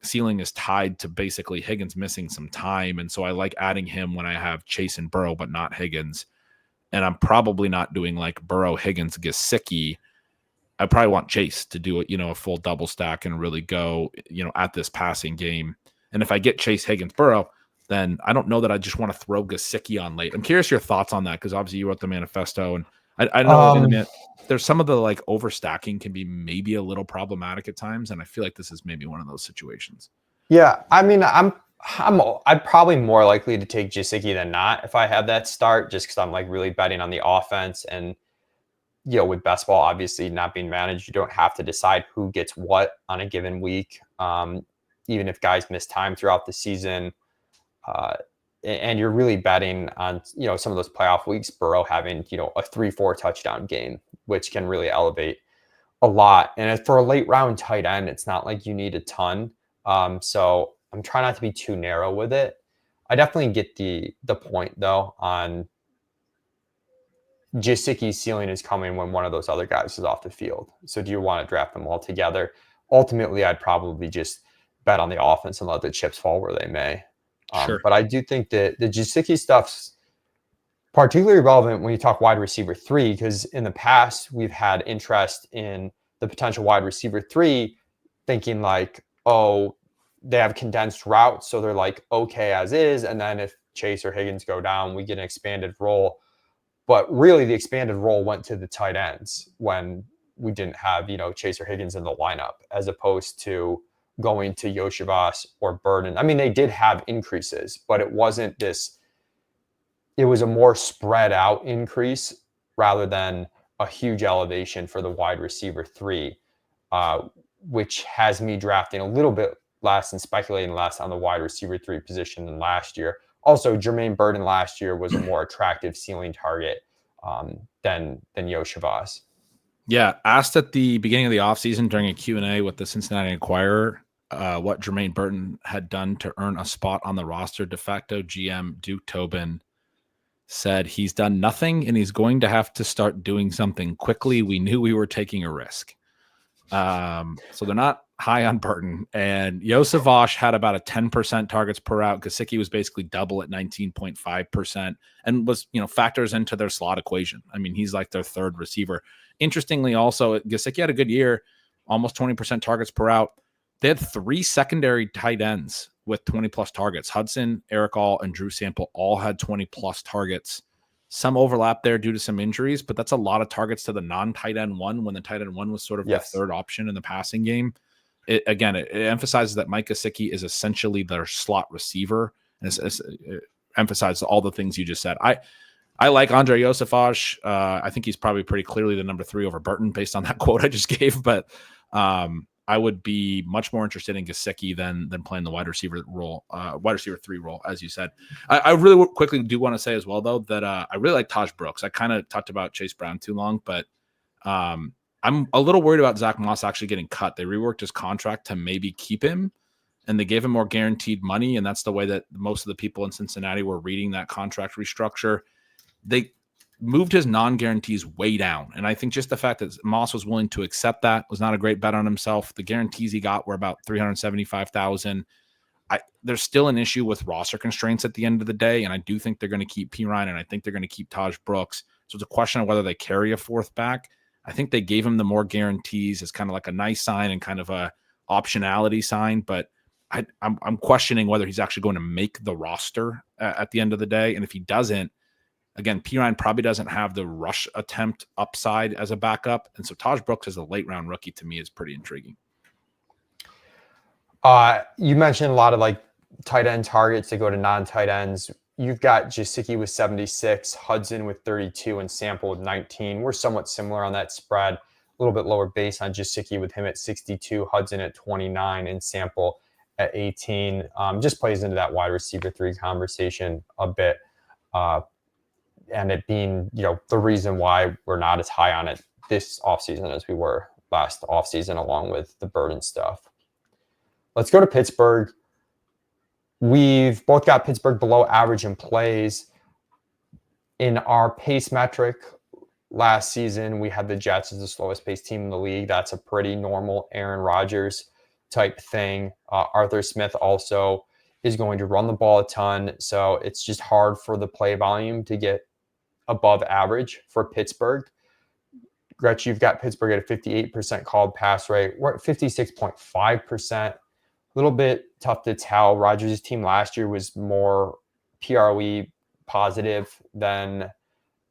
ceiling is tied to basically Higgins missing some time. And so I like adding him when I have Chase and Burrow, but not Higgins. And I'm probably not doing like Burrow, Higgins, Gesicki. I probably want Chase to do it, a full double stack and really go, at this passing game. And if I get Chase, Higgins, Burrow, then I don't know that I just want to throw Gesicki on late. I'm curious your thoughts on that, because obviously you wrote the manifesto, and I know there's some of the like overstacking can be maybe a little problematic at times, and I feel like this is maybe one of those situations. Yeah, I mean, I'm probably more likely to take Gesicki than not if I have that start, just because I'm like really betting on the offense. And with best ball obviously not being managed, you don't have to decide who gets what on a given week, even if guys miss time throughout the season. And you're really betting on, some of those playoff weeks, Burrow having, a 3-4 touchdown game, which can really elevate a lot. And for a late round tight end, it's not like you need a ton. So I'm trying not to be too narrow with it. I definitely get the point though on Gesicki's ceiling is coming when one of those other guys is off the field. So do you want to draft them all together? Ultimately, I'd probably just bet on the offense and let the chips fall where they may. Sure. But I do think that the Gesicki stuff's particularly relevant when you talk wide receiver 3, because in the past we've had interest in the potential wide receiver 3, thinking like, oh, they have condensed routes, so they're like okay as is, and then if Chase or Higgins go down, we get an expanded role. But really, the expanded role went to the tight ends when we didn't have Chase or Higgins in the lineup, as opposed to going to Yoshivas or Burden. I mean, they did have increases, but it wasn't this. It was a more spread out increase rather than a huge elevation for the wide receiver 3, which has me drafting a little bit less and speculating less on the wide receiver 3 position than last year. Also, Jermaine Burden last year was a more attractive ceiling target than Yoshivas. Yeah, asked at the beginning of the offseason during a Q&A with the Cincinnati Enquirer what Jermaine Burton had done to earn a spot on the roster. De facto GM Duke Tobin said he's done nothing and he's going to have to start doing something quickly. We knew we were taking a risk. So they're not high on Burton. And Yosevash had about a 10% targets per route. Gesicki was basically double at 19.5% and was, factors into their slot equation. I mean, he's like their third receiver. Interestingly, also, Gesicki had a good year, almost 20% targets per route. They had 3 secondary tight ends with 20-plus targets. Hudson, Eric All, and Drew Sample all had 20-plus targets. Some overlap there due to some injuries, but that's a lot of targets to the non-tight end one when the tight end one was sort of the third option in the passing game. It emphasizes that Mike Gesicki is essentially their slot receiver, and it emphasizes all the things you just said. I like Andre Yosefash. I think he's probably pretty clearly the number 3 over Burton based on that quote I just gave, but I would be much more interested in Gesicki than playing the wide receiver role, wide receiver 3 role, as you said. I really quickly do want to say as well, though, that I really like Taj Brooks. I kind of talked about Chase Brown too long, but I'm a little worried about Zach Moss actually getting cut. They reworked his contract to maybe keep him, and they gave him more guaranteed money, and that's the way that most of the people in Cincinnati were reading that contract restructure. They moved his non-guarantees way down. And I think just the fact that Moss was willing to accept that was not a great bet on himself. The guarantees he got were about $375,000. There's still an issue with roster constraints at the end of the day. And I do think they're going to keep Pirine, and I think they're going to keep Taj Brooks. So it's a question of whether they carry a 4th back. I think they gave him the more guarantees as kind of like a nice sign and kind of a optionality sign, but I'm questioning whether he's actually going to make the roster at the end of the day. And if he doesn't, again, Perine probably doesn't have the rush attempt upside as a backup. And so Taj Brooks as a late round rookie to me is pretty intriguing. You mentioned a lot of like tight end targets to go to non-tight ends. You've got Gesicki with 76, Hudson with 32, and Sample with 19. We're somewhat similar on that spread. A little bit lower base on Gesicki with him at 62, Hudson at 29, and Sample at 18. Just plays into that wide receiver 3 conversation a bit. And it being, the reason why we're not as high on it this offseason as we were last offseason, along with the burden stuff. Let's go to Pittsburgh. We've both got Pittsburgh below average in plays. In our pace metric last season, we had the Jets as the slowest paced team in the league. That's a pretty normal Aaron Rodgers type thing. Arthur Smith also is going to run the ball a ton. So it's just hard for the play volume to get above average for Pittsburgh. Gretch, you've got Pittsburgh at a 58% called pass rate. We're at 56.5%. A little bit tough to tell. Rodgers' team last year was more PROE positive than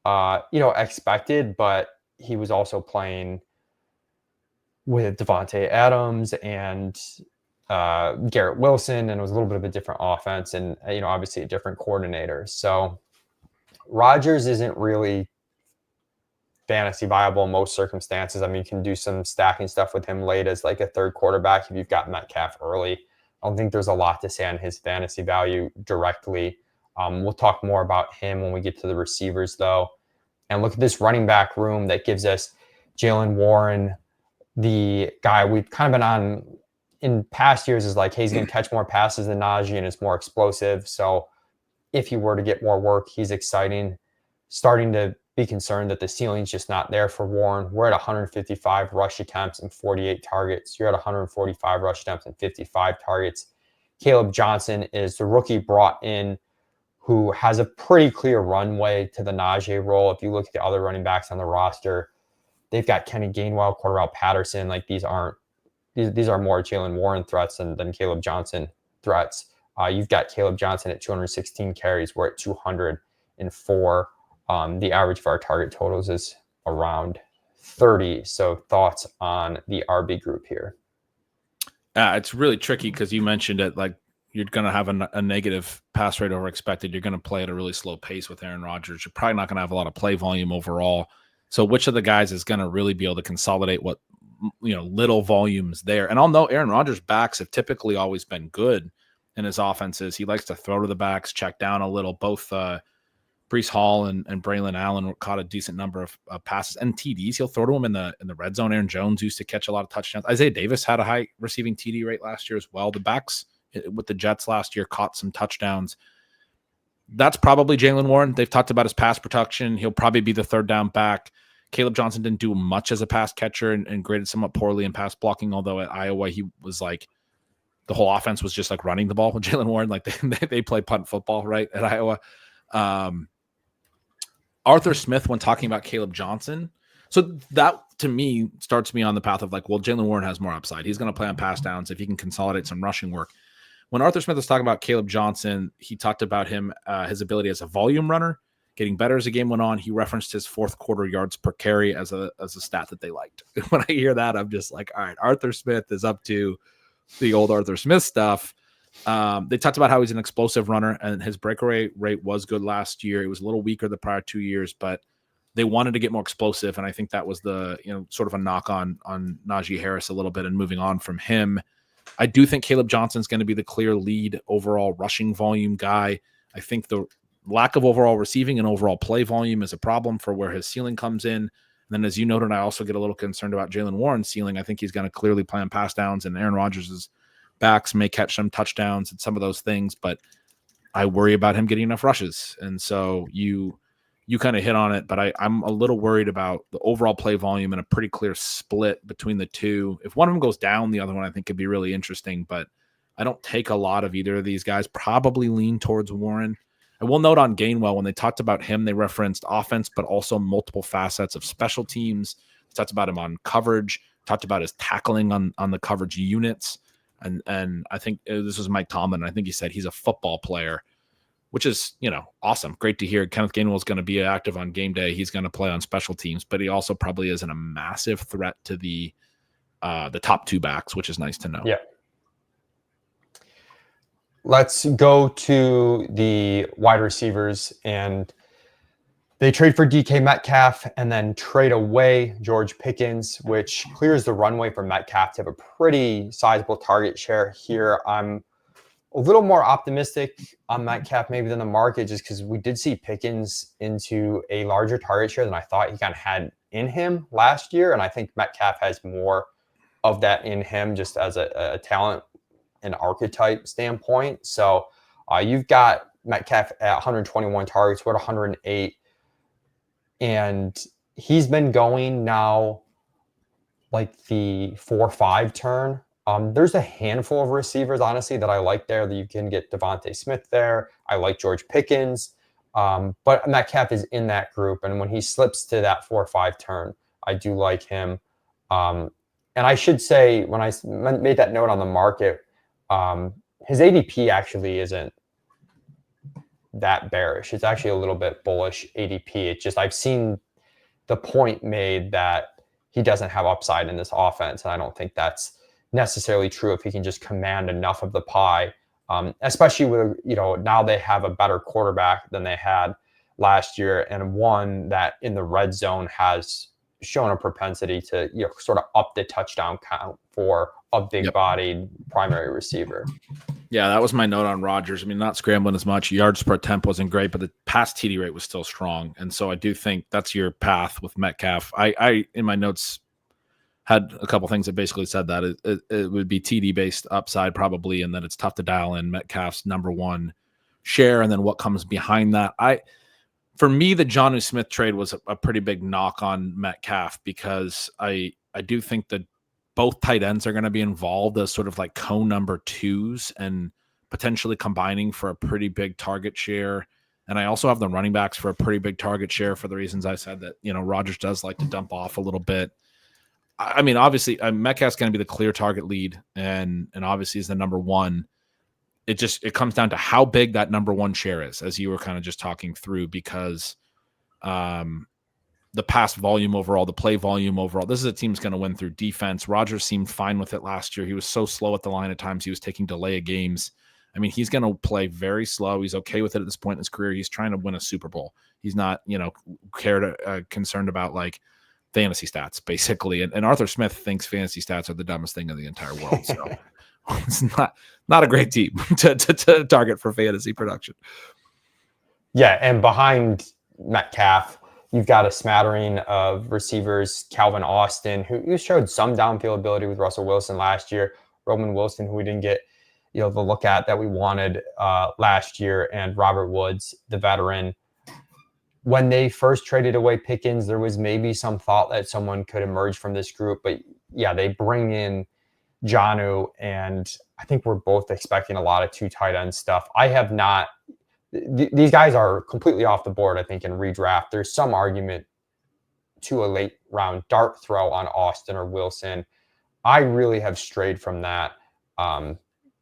expected, but he was also playing with Devontae Adams and Garrett Wilson, and it was a little bit of a different offense, and obviously a different coordinator. So Rodgers isn't really fantasy viable in most circumstances. I mean, you can do some stacking stuff with him late as like a third quarterback if you've got Metcalf early. I don't think there's a lot to say on his fantasy value directly. We'll talk more about him when we get to the receivers, though. And look at this running back room that gives us Jaylen Warren, the guy we've kind of been on in past years is like, hey, he's going to catch more passes than Najee and is more explosive. So if he were to get more work, he's exciting. Starting to be concerned that the ceiling's just not there for Warren. We're at 155 rush attempts and 48 targets. You're at 145 rush attempts and 55 targets. Caleb Johnson is the rookie brought in who has a pretty clear runway to the Najee role. If you look at the other running backs on the roster, they've got Kenny Gainwell, Cordell Patterson. Like these are more Jaylen Warren threats than Caleb Johnson threats. You've got Caleb Johnson at 216 carries. We're at 204. The average of our target totals is around 30. So thoughts on the RB group here? It's really tricky because you mentioned it, like you're going to have a negative pass rate over expected. You're going to play at a really slow pace with Aaron Rodgers. You're probably not going to have a lot of play volume overall. So which of the guys is going to really be able to consolidate what, little volumes there? And I'll know Aaron Rodgers' backs have typically always been good in his offenses. He likes to throw to the backs, check down a little. Both Breece Hall and Braylon Allen caught a decent number of passes and TDs. He'll throw to him in the red zone. Aaron Jones used to catch a lot of touchdowns. Isaiah Davis had a high receiving TD rate last year as well. The backs with the Jets last year caught some touchdowns. That's probably Jaylen Warren. They've talked about his pass protection. He'll probably be the third down back. Caleb Johnson didn't do much as a pass catcher and graded somewhat poorly in pass blocking, although at Iowa he was like, the whole offense was just like running the ball with Jaylen Warren. Like they play punt football, right, at Iowa. Arthur Smith, when talking about Caleb Johnson, so that to me starts me on the path of like, well, Jaylen Warren has more upside. He's going to play on pass downs if he can consolidate some rushing work. When Arthur Smith was talking about Caleb Johnson, he talked about him, his ability as a volume runner, getting better as the game went on. He referenced his fourth quarter yards per carry as a stat that they liked. When I hear that, I'm just like, all right, Arthur Smith is up to the old Arthur Smith stuff. They talked about how he's an explosive runner and his breakaway rate was good last year. It was a little weaker the prior 2 years, but they wanted to get more explosive. And I think that was the, sort of a knock on Najee Harris a little bit and moving on from him. I do think Caleb Johnson's going to be the clear lead overall rushing volume guy. I think the lack of overall receiving and overall play volume is a problem for where his ceiling comes in. And then, as you noted, I also get a little concerned about Jaylen Warren's ceiling. I think he's going to clearly play on pass downs, and Aaron Rodgers' backs may catch some touchdowns and some of those things, but I worry about him getting enough rushes. And so you kind of hit on it, but I'm a little worried about the overall play volume and a pretty clear split between the two. If one of them goes down, the other one I think could be really interesting, but I don't take a lot of either of these guys. Probably lean towards Warren. I will note on Gainwell, when they talked about him, they referenced offense, but also multiple facets of special teams. They talked about him on coverage, talked about his tackling on the coverage units. And I think this was Mike Tomlin. I think he said he's a football player, which is, awesome. Great to hear. Kenneth Gainwell is going to be active on game day. He's going to play on special teams, but he also probably isn't a massive threat to the top two backs, which is nice to know. Yeah. Let's go to the wide receivers, and they trade for DK Metcalf and then trade away George Pickens, which clears the runway for Metcalf to have a pretty sizable target share here. I'm a little more optimistic on Metcalf maybe than the market, just because we did see Pickens into a larger target share than I thought he kind of had in him last year. And I think Metcalf has more of that in him just as a talent and archetype standpoint. So you've got Metcalf at 121 targets, we're at 108. And he's been going now like the 4-5 turn. There's a handful of receivers, honestly, that I like there. That you can get Devontae Smith there. I like George Pickens. But Metcalf is in that group. And when he slips to that 4-5 turn, I do like him. And I should say, when I made that note on the market, his ADP actually isn't that bearish. It's actually a little bit bullish ADP. It's just I've seen the point made that he doesn't have upside in this offense, and I don't think that's necessarily true if he can just command enough of the pie, especially with, now they have a better quarterback than they had last year, and one that in the red zone has shown a propensity to sort of up the touchdown count for a big-bodied primary receiver. Yeah, that was my note on Rodgers. I mean, not scrambling as much. Yards per attempt wasn't great, but the pass TD rate was still strong. And so I do think that's your path with Metcalf. I in my notes, had a couple things that basically said that it would be TD-based upside probably, and then it's tough to dial in Metcalf's number one share, and then what comes behind that. For me, the Jonnu Smith trade was a pretty big knock on Metcalf, because I do think that both tight ends are going to be involved as sort of like co-number twos and potentially combining for a pretty big target share. And I also have the running backs for a pretty big target share for the reasons I said, that, Rodgers does like to dump off a little bit. I mean, obviously, Metcalf's going to be the clear target lead, and obviously is the number one. It comes down to how big that number one share is, as you were kind of just talking through, because the pass volume overall, the play volume overall, this is a team that's going to win through defense. Rodgers seemed fine with it last year. He was so slow at the line at times. He was taking delay of games. I mean, he's going to play very slow. He's okay with it at this point in his career. He's trying to win a Super Bowl. He's not, concerned about like fantasy stats, basically. And Arthur Smith thinks fantasy stats are the dumbest thing in the entire world. So it's not a great team to target for fantasy production. Yeah, and behind Metcalf, you've got a smattering of receivers. Calvin Austin, who showed some downfield ability with Russell Wilson last year. Roman Wilson, who we didn't get the look at that we wanted last year. And Robert Woods, the veteran. When they first traded away Pickens, there was maybe some thought that someone could emerge from this group. But yeah, they bring in Jonnu, and I think we're both expecting a lot of two tight end stuff. I have not. These guys are completely off the board, I think, in redraft. There's some argument to a late round dart throw on Austin or Wilson. I really have strayed from that.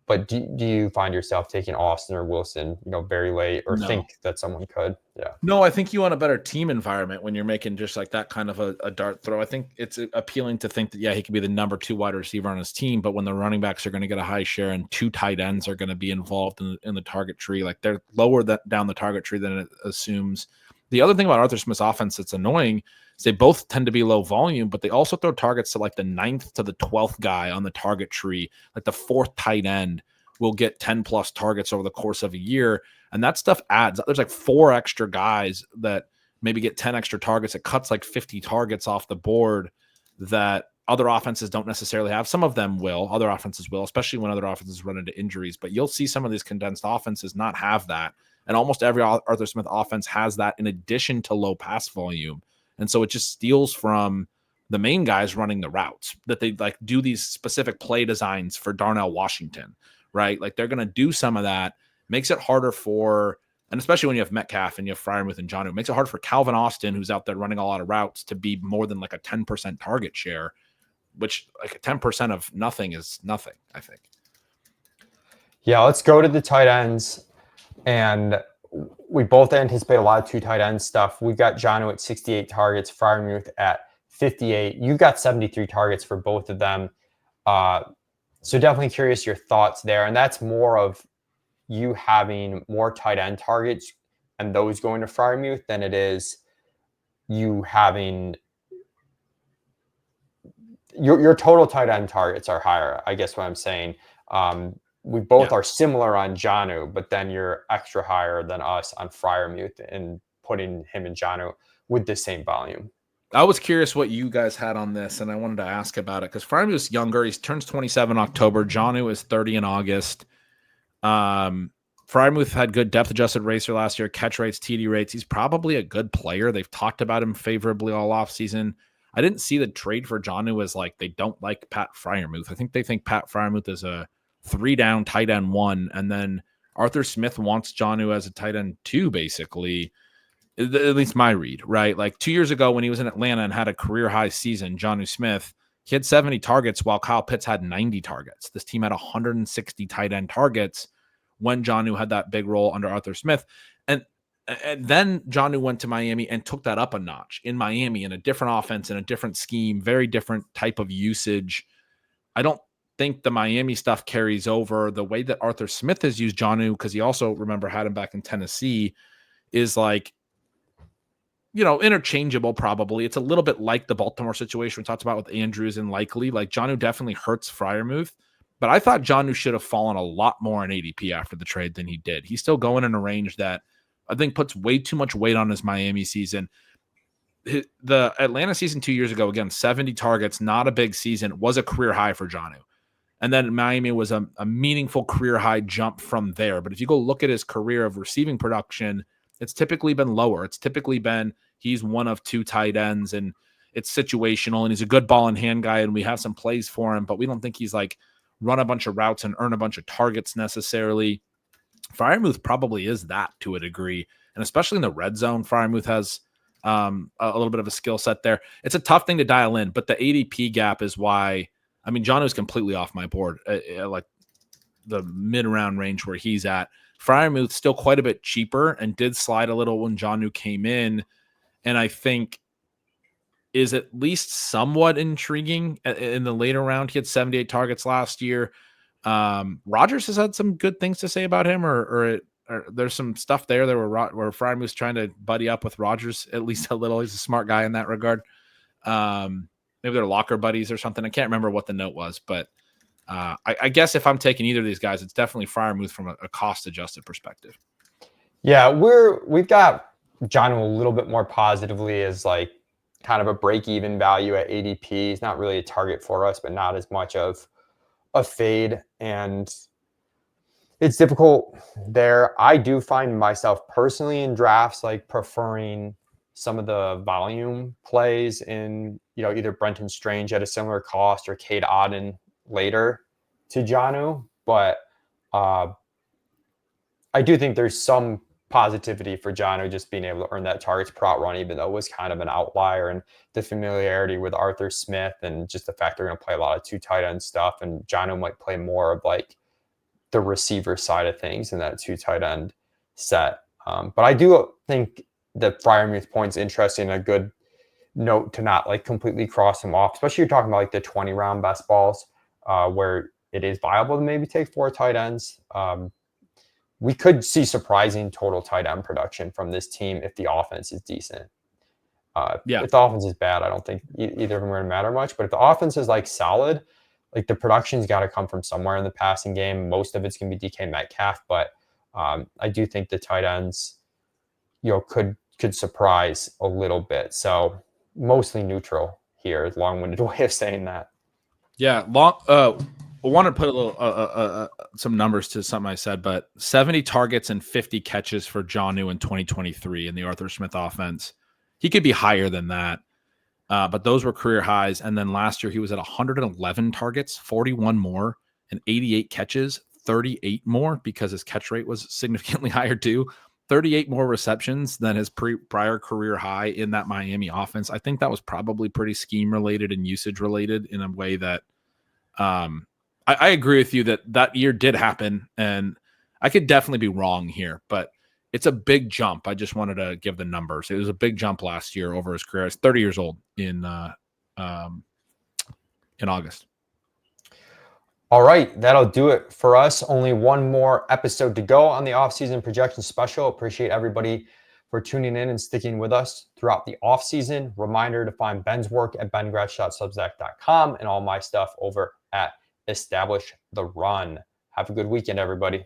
But do you find yourself taking Austin or Wilson, very late, or think that someone could? Yeah. No, I think you want a better team environment when you're making just like that kind of a dart throw. I think it's appealing to think that, he could be the number 2 wide receiver on his team, but when the running backs are going to get a high share and 2 tight ends are going to be involved in the target tree, like they're lower down the target tree than it assumes. The other thing about Arthur Smith's offense that's annoying is they both tend to be low volume, but they also throw targets to like the 9th to the 12th guy on the target tree. Like the 4th tight end will get 10 plus targets over the course of a year. And that stuff adds. There's like 4 extra guys that maybe get 10 extra targets. It cuts like 50 targets off the board that other offenses don't necessarily have. Some of them will, other offenses will, especially when other offenses run into injuries. But you'll see some of these condensed offenses not have that. And almost every Arthur Smith offense has that in addition to low pass volume. And so it just steals from the main guys running the routes, that they like do these specific play designs for Darnell Washington, right? Like they're going to do some of that. Makes it harder for, and especially when you have Metcalf and you have Freiermuth and Jonnu, it makes it hard for Calvin Austin, who's out there running a lot of routes, to be more than like a 10% target share, which like a 10% of nothing is nothing, I think. Yeah, let's go to the tight ends. And we both anticipate a lot of two tight end stuff. We've got Jonnu at 68 targets, Freiermuth at 58. You've got 73 targets for both of them. So definitely curious your thoughts there. And that's more of you having more tight end targets and those going to Freiermuth than it is you having your total tight end targets are higher. I guess what I'm saying. We both are similar on Jonnu, but then you're extra higher than us on Freiermuth and putting him and Jonnu with the same volume. I was curious what you guys had on this, and I wanted to ask about it because Freiermuth's younger. He turns 27 in October. Jonnu is 30 in August. Freiermuth had good depth-adjusted racer last year, catch rates, TD rates. He's probably a good player. They've talked about him favorably all offseason. I didn't see the trade for Jonnu as like they don't like Pat Freiermuth. I think they think Pat Freiermuth is a 3-down tight end 1, and then Arthur Smith wants Jonnu as a tight end 2, basically. At least my read, right? Like 2 years ago when he was in Atlanta and had a career-high season, Jonnu Smith, he had 70 targets while Kyle Pitts had 90 targets. This team had 160 tight end targets when Jonnu had that big role under Arthur Smith. And then Jonnu went to Miami and took that up a notch in Miami in a different offense, in a different scheme, very different type of usage. I don't think the Miami stuff carries over. The way that Arthur Smith has used Jonnu, because he also, remember, had him back in Tennessee, is like, interchangeable probably. It's a little bit like the Baltimore situation we talked about with Andrews and Likely. Like Jonnu definitely hurts Freiermuth, but I thought Jonnu should have fallen a lot more in ADP after the trade than he did. He's still going in a range that I think puts way too much weight on his Miami season. The Atlanta season 2 years ago, again, 70 targets, not a big season, was a career high for Jonnu. And then Miami was a meaningful career high jump from there. But if you go look at his career of receiving production, it's typically been lower. It's typically been he's one of 2 tight ends, and it's situational, and he's a good ball in hand guy, and we have some plays for him, but we don't think he's like run a bunch of routes and earn a bunch of targets necessarily. Freiermuth probably is that to a degree, and especially in the red zone, Freiermuth has a little bit of a skill set there. It's a tough thing to dial in, but the ADP gap is why. I mean, Jonnu's completely off my board, like the mid-round range where he's at. Freiermuth still quite a bit cheaper and did slide a little when Jonnu came in, and I think is at least somewhat intriguing in the later round. He had 78 targets last year. Rodgers has had some good things to say about him, or there's some stuff there where Freiermuth's trying to buddy up with Rodgers at least a little. He's a smart guy in that regard. Maybe they're locker buddies or something. I can't remember what the note was, but I guess if I'm taking either of these guys, it's definitely Freiermuth from a cost-adjusted perspective. Yeah, we've got Jonnu a little bit more positively as like kind of a break-even value at ADP. He's not really a target for us, but not as much of a fade, and it's difficult there. I do find myself personally in drafts like preferring some of the volume plays in, either Brenton Strange at a similar cost or Cade Otton later to Jonnu. But I do think there's some positivity for Jonnu just being able to earn that targets per out run, even though it was kind of an outlier, and the familiarity with Arthur Smith and just the fact they're going to play a lot of 2 tight end stuff. And Jonnu might play more of like the receiver side of things in that 2 tight end set. But I do think the Freiermuth point's interesting, a good note to not like completely cross him off, especially you're talking about like the 20 round best balls where it is viable to maybe take 4 tight ends. We could see surprising total tight end production from this team if the offense is decent. If the offense is bad, I don't think either of them are going to matter much. But if the offense is like solid, like the production's got to come from somewhere in the passing game. Most of it's going to be DK Metcalf, but I do think the tight ends, could surprise a little bit. So mostly neutral here. Long-winded way of saying that. Yeah, I want to put a little some numbers to something I said, but 70 targets and 50 catches for Jonnu in 2023 in the Arthur Smith offense. He could be higher than that, but those were career highs. And then last year he was at 111 targets, 41 more, and 88 catches, 38 more because his catch rate was significantly higher too. 38 more receptions than his prior career high in that Miami offense. I think that was probably pretty scheme related and usage related in a way that I I agree with you that year did happen, and I could definitely be wrong here, but it's a big jump. I just wanted to give the numbers. It was a big jump last year over his career. He's 30 years old in August. All right, that'll do it for us. Only one more episode to go on the offseason projection special. Appreciate everybody for tuning in and sticking with us throughout the offseason. Reminder to find Ben's work at bengretch.substack.com and all my stuff over at Establish the Run. Have a good weekend, everybody.